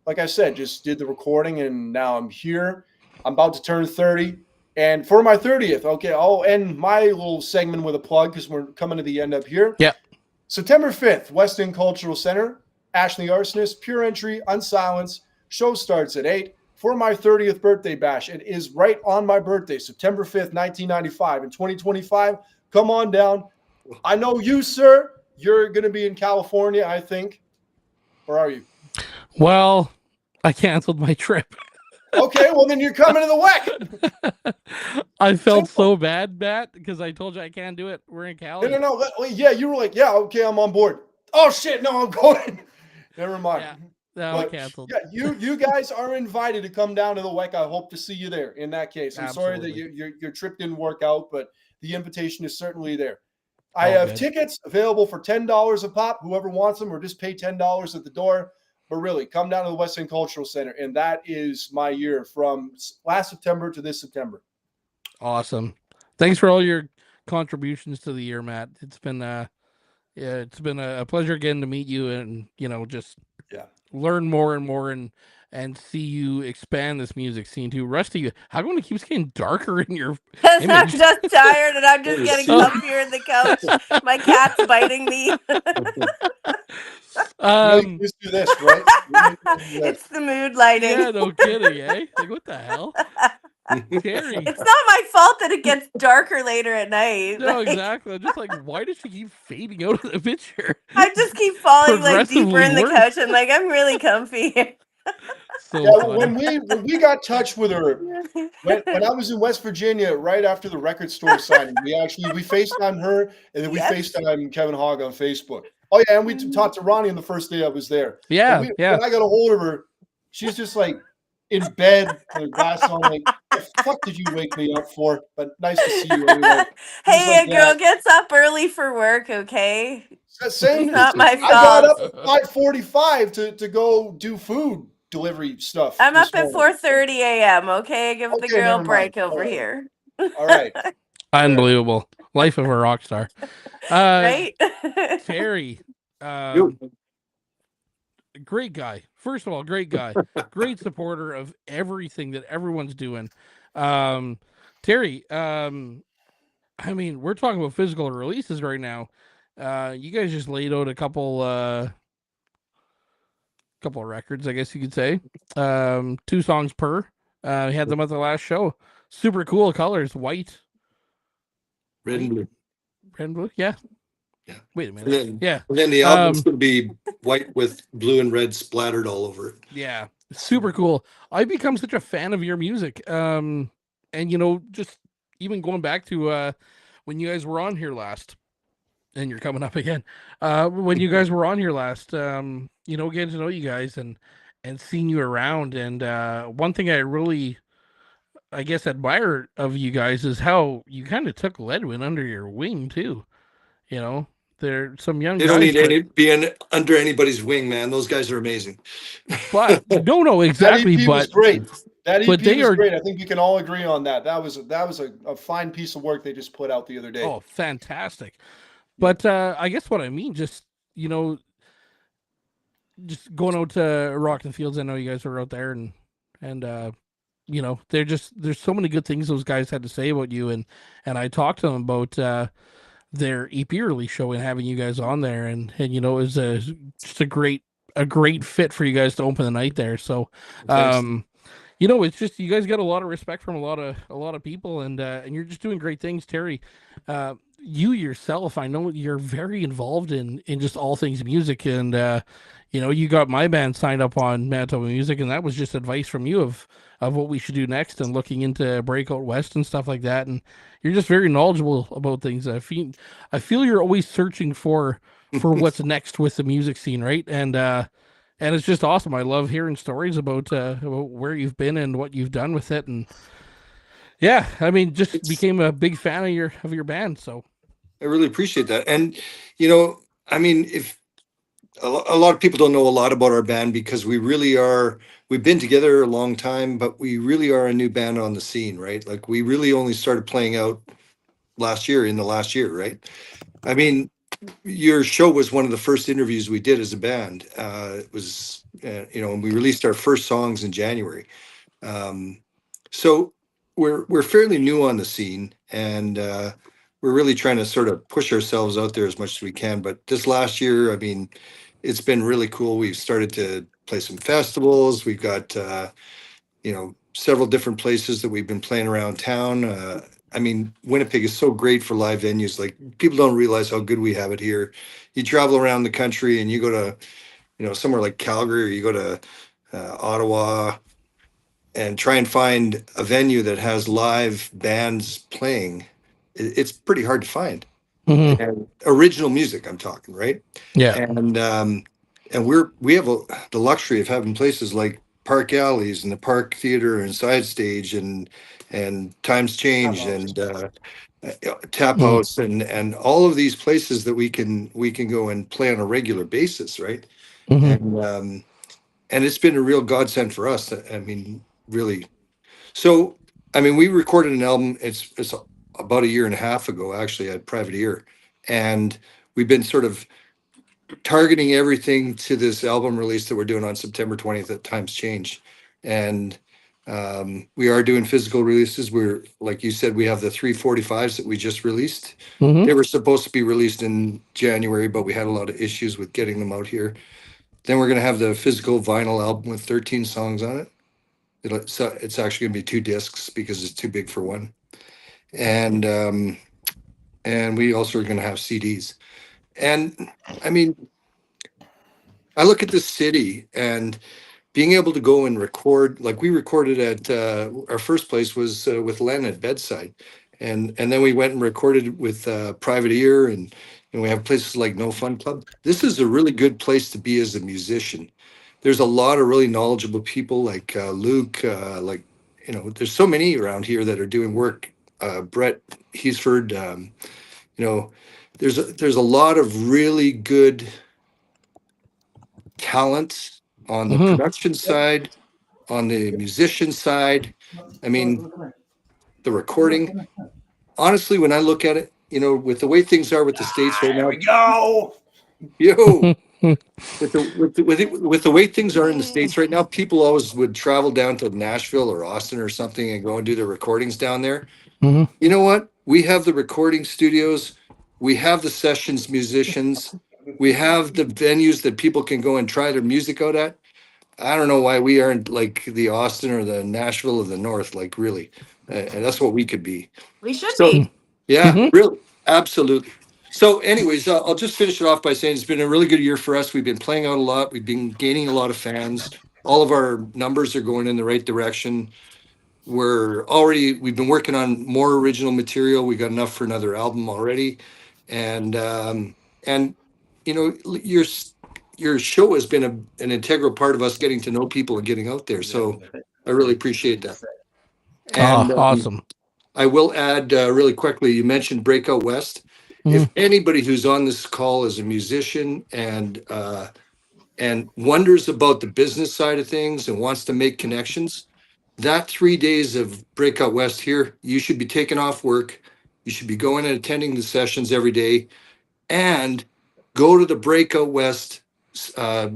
like I said, just did the recording, and now I'm here. I'm about to turn 30. And for my 30th, okay, I'll end my little segment with a plug because we're coming to the end up here. Yeah. September 5th, West End Cultural Center, Ashley Arsonist, pure entry, unsilenced. Show starts at 8 for my 30th birthday bash. It is right on my birthday, September 5th, 1995. In 2025, come on down. I know you, sir. You're going to be in California, I think. Or are you? Well, I canceled my trip. Okay, well, then you're coming to the WEC. I felt so bad, Matt, because I told you I can't do it. We're in Cali. No. Yeah, you were like, yeah, okay, I'm on board. Oh, shit, no, I'm going. Never mind. Yeah, no, I canceled. Yeah, you guys are invited to come down to the WEC. I hope to see you there in that case. I'm sorry that your trip didn't work out, but the invitation is certainly there. I have tickets available for $10 a pop, whoever wants them, or just pay $10 at the door. But really, come down to the West End Cultural Center, and that is my year from last September to this September. Awesome. Thanks for all your contributions to the year, Matt. It's been it's been a pleasure again to meet you, and just learn more and more and see you expand this music scene too. Rusty, how come it keeps getting darker in your Because image? I'm just tired and I'm just getting comfier in the couch. My cat's biting me. Let's do this, right? It's the mood lighting. Yeah, no kidding, eh? Like, what the hell? Terry. It's not my fault that it gets darker later at night. No, exactly. I'm just like, why does she keep fading out of the picture? I just keep falling like deeper in the Progressively couch. I'm like, I'm really comfy here. So when we got touch with her, when I was in West Virginia, right after the record store signing, we FaceTimed her, and then we FaceTimed Kevin Hogg on Facebook. Oh yeah, and we talked to Ronnie on the first day I was there. Yeah, When I got a hold of her, she's just like in bed with her glass on, like, the fuck did you wake me up for? But nice to see you anyway. Hey, a girl gets up early for work, okay? Same. Not my I got up fault. at 5:45 to go do food delivery stuff. I'm up this at morning. 4:30 a.m., okay? Give the Okay, girl a never break mind. over All right. here. All right. unbelievable. Life of a rock star. Right? Terry, great guy. First of all, great guy. Great supporter of everything that everyone's doing. Terry, I mean, we're talking about physical releases right now. You guys just laid out a couple of records, I guess you could say. 2 songs per. We had them at the last show. Super cool colors, white, Red and blue. red and blue. Yeah. Wait a minute. And Yeah. then the album's going to be white with blue and red splattered all over it. Yeah. Super cool. I've become such a fan of your music. And just even going back to when you guys were on here last, and you're coming up again. When you guys were on here last, getting to know you guys and seeing you around. And one thing I really, I guess, admire of you guys is how you kind of took Ledwin under your wing too. They're some young They guys. don't need being under anybody's wing, man. Those guys are amazing. But no, exactly. That EP was But great. That EP but they was are great. I think we can all agree on that. That was a fine piece of work they just put out the other day. oh, fantastic. But I guess what I mean, just just going out to Rockland Fields. I know you guys are out there, and there's so many good things those guys had to say about you, and I talked to them about their EP release show and having you guys on there, and it was just a great fit for you guys to open the night there. So it's just you guys got a lot of respect from a lot of people, and you're just doing great things. Terry, you yourself, I know you're very involved in just all things music, and you got my band signed up on Manitoba Music, and that was just advice from you of what we should do next, and looking into Breakout West and stuff like that. And you're just very knowledgeable about things. I feel you're always searching for what's next with the music scene, right? And and it's just awesome. I love hearing stories about where you've been and what you've done with it, and yeah, I mean, just It's became a big fan of your band. So I really appreciate that. And I mean, if a lot of people don't know a lot about our band because we've been together a long time, but we really are a new band on the scene, right? Like we really only started playing out in the last year, right? I mean, your show was one of the first interviews we did as a band. It was, and we released our first songs in January. Um, so we're fairly new on the scene, and we're really trying to sort of push ourselves out there as much as we can. But this last year, I mean, it's been really cool. We've started to play some festivals. We've got several different places that we've been playing around town. I mean, Winnipeg is so great for live venues. Like people don't realize how good we have it here. You travel around the country and you go to, somewhere like Calgary, or you go to Ottawa, and try and find a venue that has live bands playing. It's pretty hard to find. mhm. And original music, I'm talking, right? Yeah. And we have the luxury of having places like Park Alleys and the Park Theater and Side Stage and Times Change and Tap Mhm. House and all of these places that we can go and play on a regular basis, right? Mhm. And it's been a real godsend for us. I mean, really. So, I mean, we recorded an album. It's about a year and a half ago, actually, at Private Ear, and we've been sort of targeting everything to this album release that we're doing on September 20th at Times Change. And we are doing physical releases. We're, like you said, we have the 345s that we just released. Mhm. They were supposed to be released in January, but we had a lot of issues with getting them out here. Then we're going to have the physical vinyl album with 13 songs on it. It's actually going to be 2 discs because it's too big for one. And we also are going to have CDs. And I mean, I look at this city and being able to go and record, like we recorded at our first place was with Len at Bedside, and then we went and recorded with Private Ear, and we have places like No Fun Club. This is a really good place to be as a musician. There's a lot of really knowledgeable people like Luke, like there's so many around here that are doing work. Brett Heesford, there's a lot of really good talent on the Mhm. production side, on the musician side. I mean, the recording. Honestly, when I look at it, with the way things are with the states right There now, we go. yo, with the way things are in the states right now, people always would travel down to Nashville or Austin or something and go and do their recordings down there. Mhm. You know what? We have the recording studios, we have the sessions musicians, we have the venues that people can go and try their music out at. I don't know why we aren't like the Austin or the Nashville of the North, like really. And that's what we could be. We should So, be. yeah, Mhm. really, absolutely. So, anyways, I'll just finish it off by saying it's been a really good year for us. We've been playing out a lot. We've been gaining a lot of fans. All of our numbers are going in the right direction. We've been working on more original material. We got enough for another album already. And your show has been an integral part of us getting to know people and getting out there. So I really appreciate that. And Ah, awesome. I will add really quickly, you mentioned Breakout West. If Mhm. anybody who's on this call is a musician and wonders about the business side of things and wants to make connections, that 3 days of Breakout West here, you should be taking off work. You should be going and attending the sessions every day and go to the Breakout West, uh,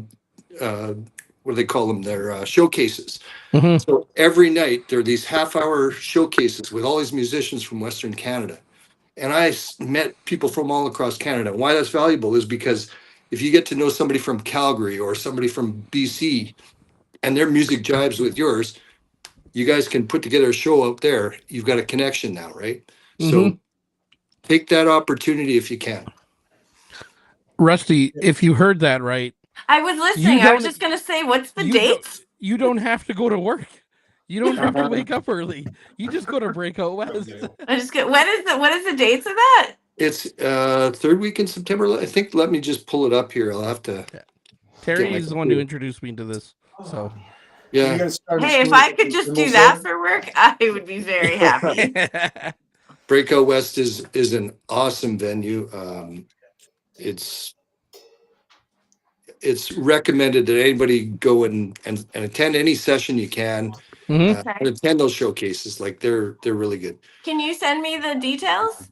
what do they call them? Their showcases. Mhm. So every night there are these half-hour showcases with all these musicians from Western Canada. And met people from all across Canada. Why that's valuable is because if you get to know somebody from Calgary or somebody from BC and their music jives with yours, you guys can put together a show out there. You've got a connection now, right? Mhm. So take that opportunity if you can. Rusty, if you heard that right, I was you listening. I was don't just going to say, what's the you don't dates? you don't have to go to work. You don't have to Uh, wake up early. You just go to Breakout West. I just get what is the dates of that? it's third week in September, I think. Let me just pull it up here. I'll have to. Terry is the one who computer. introduced me to this. So What are you Yeah. gonna start in Hey, if school? I could just do that for work, I would be very happy. Breakout West is an awesome venue. It's recommended that anybody go and attend any session you can. Mhm. Okay. And attend those showcases. Like they're really good. Can you send me the details?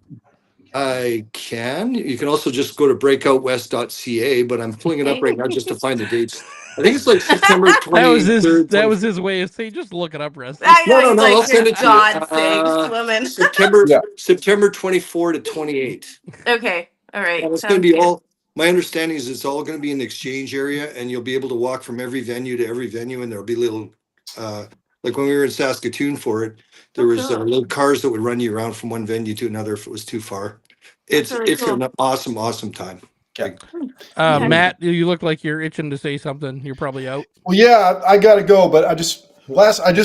I can. You can also just go to breakoutwest.ca, but I'm pulling it up right now just to find the dates. I think it's like September That was his 23rd. that was his way of saying just look it up, Rusty. I know, No, he's I'll like, send for it to you. God's sakes, woman. September Yeah. 24 to 28. Okay, all right. And it's going Sounds to be good. all. My understanding is it's all going to be in the exchange area, and you'll be able to walk from every venue to every venue, and there'll be little, like when we were in Saskatoon for it, there was cool. little cars that would run you around from one venue to another if it was too far. That's It's really cool. an awesome time. Okay. Like, Matt, you look like you're itching to say something. You're probably out. Well, yeah, I gotta go, but I just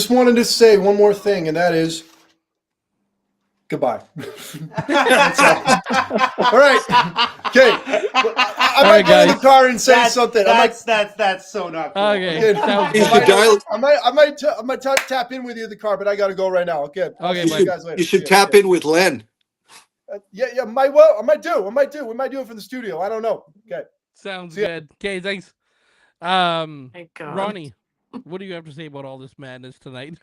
wanted to say one more thing, and that is goodbye. That's all. All right. Okay. I All might right, go in the guys. car and say something. That's so not cool. Okay. Sounds You good. should dial. I might tap in with you in the car, but I got to go right now. Okay. I'll Okay, see bud. you guys later. You should Yeah, tap in with Len. yeah. I might do. We might do it from the studio. I don't know. Okay. Sounds See ya. good. Okay, thanks. My God. Ronnie, what do you have to say about all this madness tonight?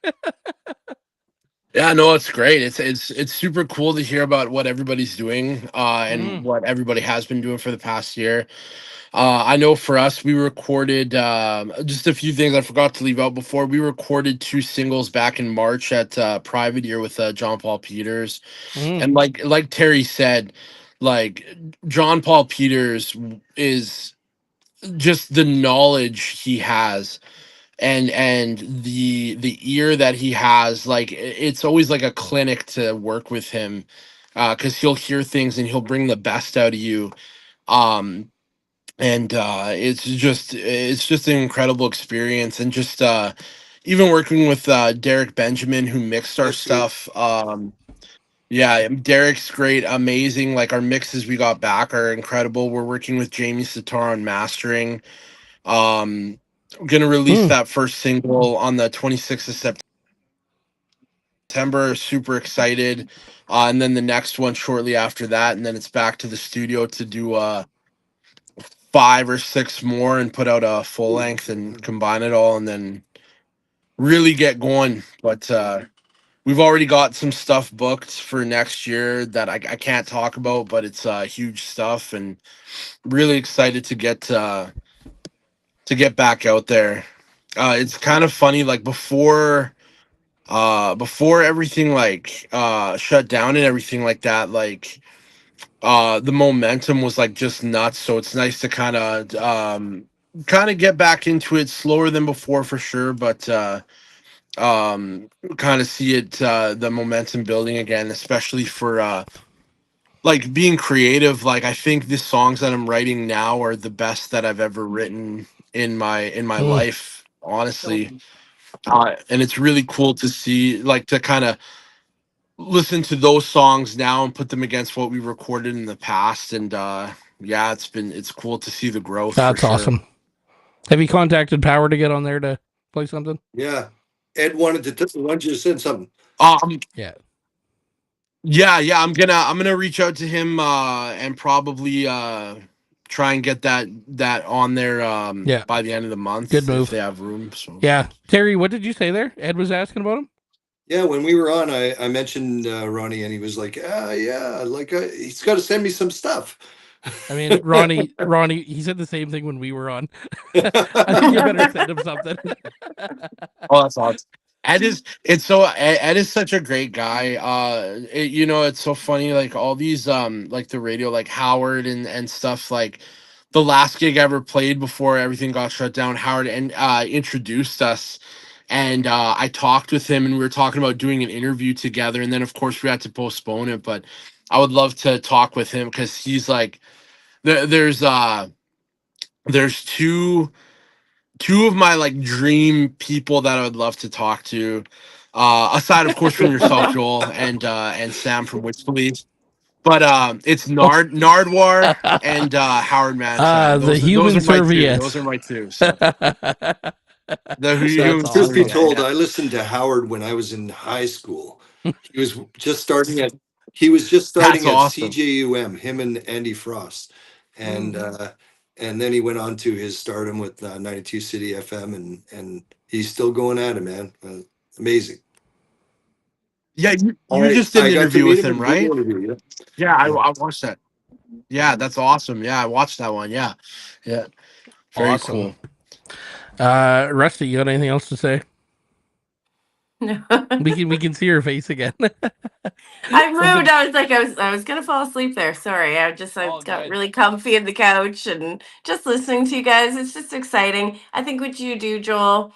Yeah, no, it's great. It's super cool to hear about what everybody's doing and what everybody has been doing for the past year. I know for us, we recorded just a few things I forgot to leave out before. We recorded 2 singles back in March at Private Year with John Paul Peters, and like Terry said, like John Paul Peters is just the knowledge he has and the ear that he has, like it's always like a clinic to work with him, because he'll hear things and he'll bring the best out of you. And it's just an incredible experience, and just even working with Derek Benjamin, who mixed our stuff. Yeah, Derek's great, amazing. Like our mixes we got back are incredible. We're working with Jamie Sitar on mastering. Gonna release that first single on the 26th of September. Super excited. And then the next one shortly after that, and then it's back to the studio to do 5 or 6 more and put out a full length and combine it all and then really get going. But we've already got some stuff booked for next year that I can't talk about, but it's huge stuff, and really excited to get back out there. It's kind of funny, like before everything like shut down and everything like that, like the momentum was like just nuts. So it's nice to kind of get back into it, slower than before for sure, but kind of see it the momentum building again, especially for like being creative. Like I think the songs that I'm writing now are the best that I've ever written in my life, honestly. And it's really cool to see, like, to kind of listen to those songs now and put them against what we recorded in the past. And yeah, it's cool to see the growth. That's for sure. awesome. Have you contacted Power to get on there to play something? Yeah. Ed wanted you to send something. Yeah. Yeah, I'm gonna reach out to him and probably try and get that on there Yeah. by the end of the month. Good move. If they have room. So Yeah. Terry, what did you say there? Ed was asking about him? Yeah, when we were on, I mentioned Ronnie, and he was like, yeah, like he's got to send me some stuff. I mean, Ronnie, he said the same thing when we were on. I think you better send him something. Oh, that's awesome. Ed is such a great guy. It's so funny, like all these like the radio, like Howard and stuff. Like the last gig I ever played before everything got shut down, Howard and introduced us, and I talked with him, and we were talking about doing an interview together, and then of course we had to postpone it. But I would love to talk with him because he's like there's two of my like dream people that I would love to talk to, aside of course from yourself, Joel, and Sam from Witch Police. But it's Nardwar and Howard Manshad. the Those human are my two. serviette. Those are my two. So the So, human truth be awesome. told, yeah. I listened to Howard when I was in high school. He was just starting at he was just That's starting at awesome. CJUM, him and Andy Frost, and Mm. and then he went on to his stardom with 92 City FM, and he's still going at it, man. Amazing. Yeah, you just did I an got to interview meet with him him, in a video right? interview. Yeah. Yeah, Yeah. I watched that. Yeah, that's awesome. Yeah, I watched that one. Yeah. Very Awesome. cool. Rusty, you got anything else to say? No. We can see her face again. I moved. I was gonna fall asleep there. Sorry. I All got good. really comfy in the couch and just listening to you guys. It's just exciting. I think what you do, Joel,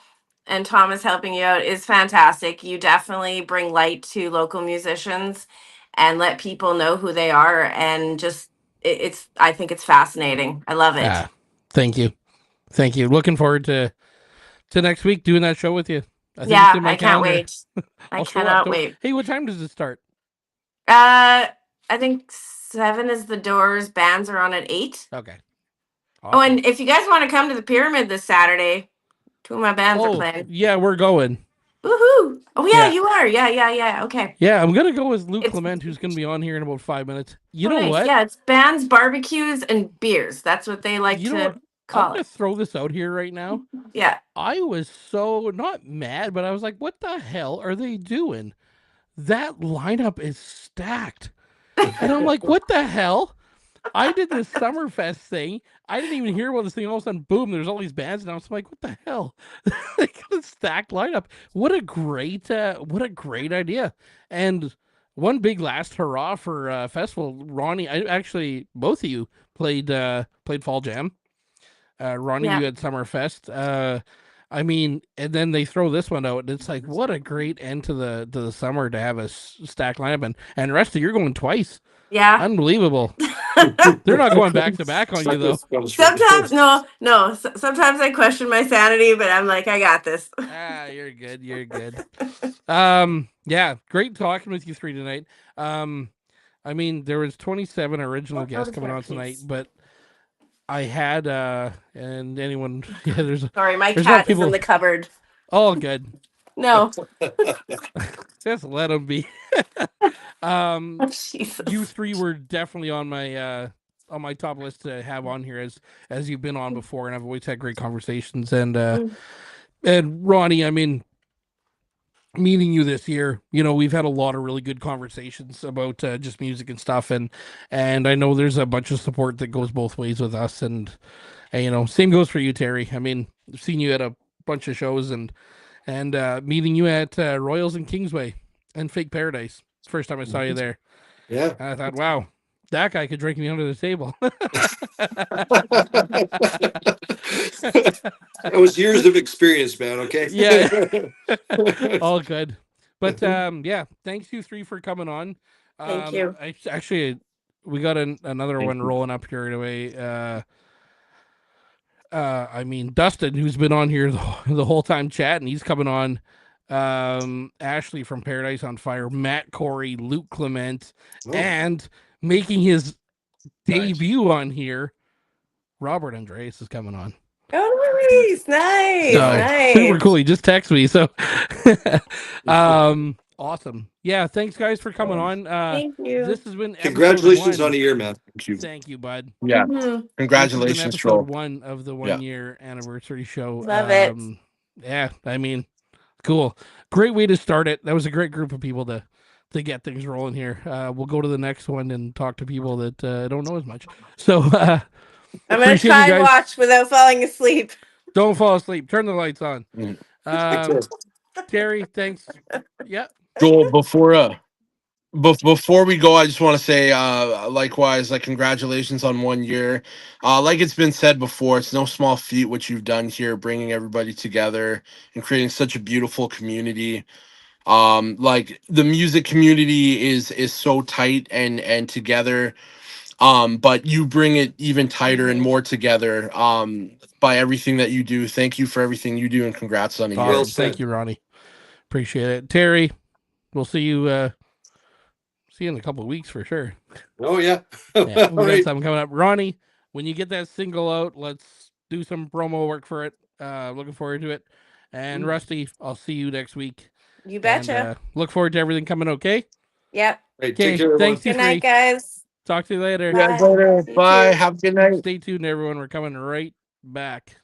and Thomas helping you out is fantastic. You definitely bring light to local musicians and let people know who they are. And just it's I think it's fascinating. I love it. Thank you. Looking forward to next week doing that show with you. I think it's Yeah, in my I can't calendar. wait. I I'll show up. cannot wait. Hey, what time does it start? I think 7 is the doors. Bands are on at 8. Okay. Oh, Awesome. and if you guys want to come to the pyramid this Saturday, 2 of my bands are playing. Yeah, we're going. Woohoo! Oh yeah, Yeah. you are. Yeah. Okay. Yeah, I'm gonna go with Luke It's Clement, who's gonna be on here in about 5 minutes. You oh, know nice. what? Yeah, it's bands, barbecues, and beers. That's what they like You know to what? I'm call gonna it. throw this out here right now. Yeah. I was so not mad, but I was like, what the hell are they doing? That lineup is stacked. And I'm like, what the hell? I did this Summerfest thing. I didn't even hear about this thing. All of a sudden, boom, there's all these bands. And I was like, what the hell? They got a stacked lineup. What a great idea. And one big last hurrah for festival. Ronnie, I actually both of you played Fall Jam. Ronnie, Yeah. you had Summerfest. I mean, and then they throw this one out, and it's like, what a great end to the summer to have a stacked lineup. And Rusty, you're going twice. Yeah. Unbelievable. They're not going back to back on you though. Sometimes no. Sometimes I question my sanity, but I'm like, I got this. You're good. You're good. Yeah, great talking with you three tonight. I mean, there was 27 original guests coming on tonight, but I had and anyone there's Sorry, my there's cat is people in the cupboard. all good. No. Just let them be. Jesus. You three were definitely on my top list to have on here as you've been on before, and I've always had great conversations. And Ronnie, I mean, meeting you this year, you know, we've had a lot of really good conversations about just music and stuff, and I know there's a bunch of support that goes both ways with us, and you know, same goes for you, Terry. I mean, I've seen you at a bunch of shows, and meeting you at Royals and Kingsway and Fake Paradise. First time I saw you there. Yeah. I thought, wow, that guy could drink me under the table. That was years of experience, man. Okay. Yeah. All good. But yeah, thanks you three for coming on. Thank you. Actually, we got another one rolling up here anyway. I mean, Dustin, who's been on here the whole time chatting, he's coming on. Ashley from Paradise on Fire, Matt Corey, Luke Clement, and making his debut on here, Robert Andreas is coming on. Oh, nice. Super cool. He just texted me. So awesome. Yeah, thanks guys for coming on. Thank you. This has been Congratulations on a a year, man. Thank you, bud. Yeah. Mhm. Congratulations, Joel. Episode 1 of the 1 year anniversary show. Love it. Yeah, I mean, cool. Great way to start it. That was a great group of people to get things rolling here. We'll go to the next one and talk to people that don't know as much. So I'm gonna try and watch without falling asleep. Don't fall asleep. Turn the lights on. Mm. Terry, thanks. Yeah. Joel, before we go, I just want to say, likewise, like congratulations on 1 year. Like it's been said before, it's no small feat what you've done here, bringing everybody together and creating such a beautiful community. Like the music community is so tight and together. But you bring it even tighter and more together. By everything that you do. Thank you for everything you do, and congrats on a year. Well, thank you, Ronnie. Appreciate it. Terry, we'll see you see you in a couple of weeks for sure. Oh yeah. Yeah, we got Right. something coming up. Ronnie, when you get that single out, let's do some promo work for it. Looking forward to it. And Rusty, I'll see you next week. You And betcha. look forward to everything coming. Okay. Yep. Right. Take Okay. care, everyone. Thanks, you Good night, three. guys. Talk to you later. You guys Bye. later. You Bye. too. Have a good night. Stay tuned, everyone. We're coming right back.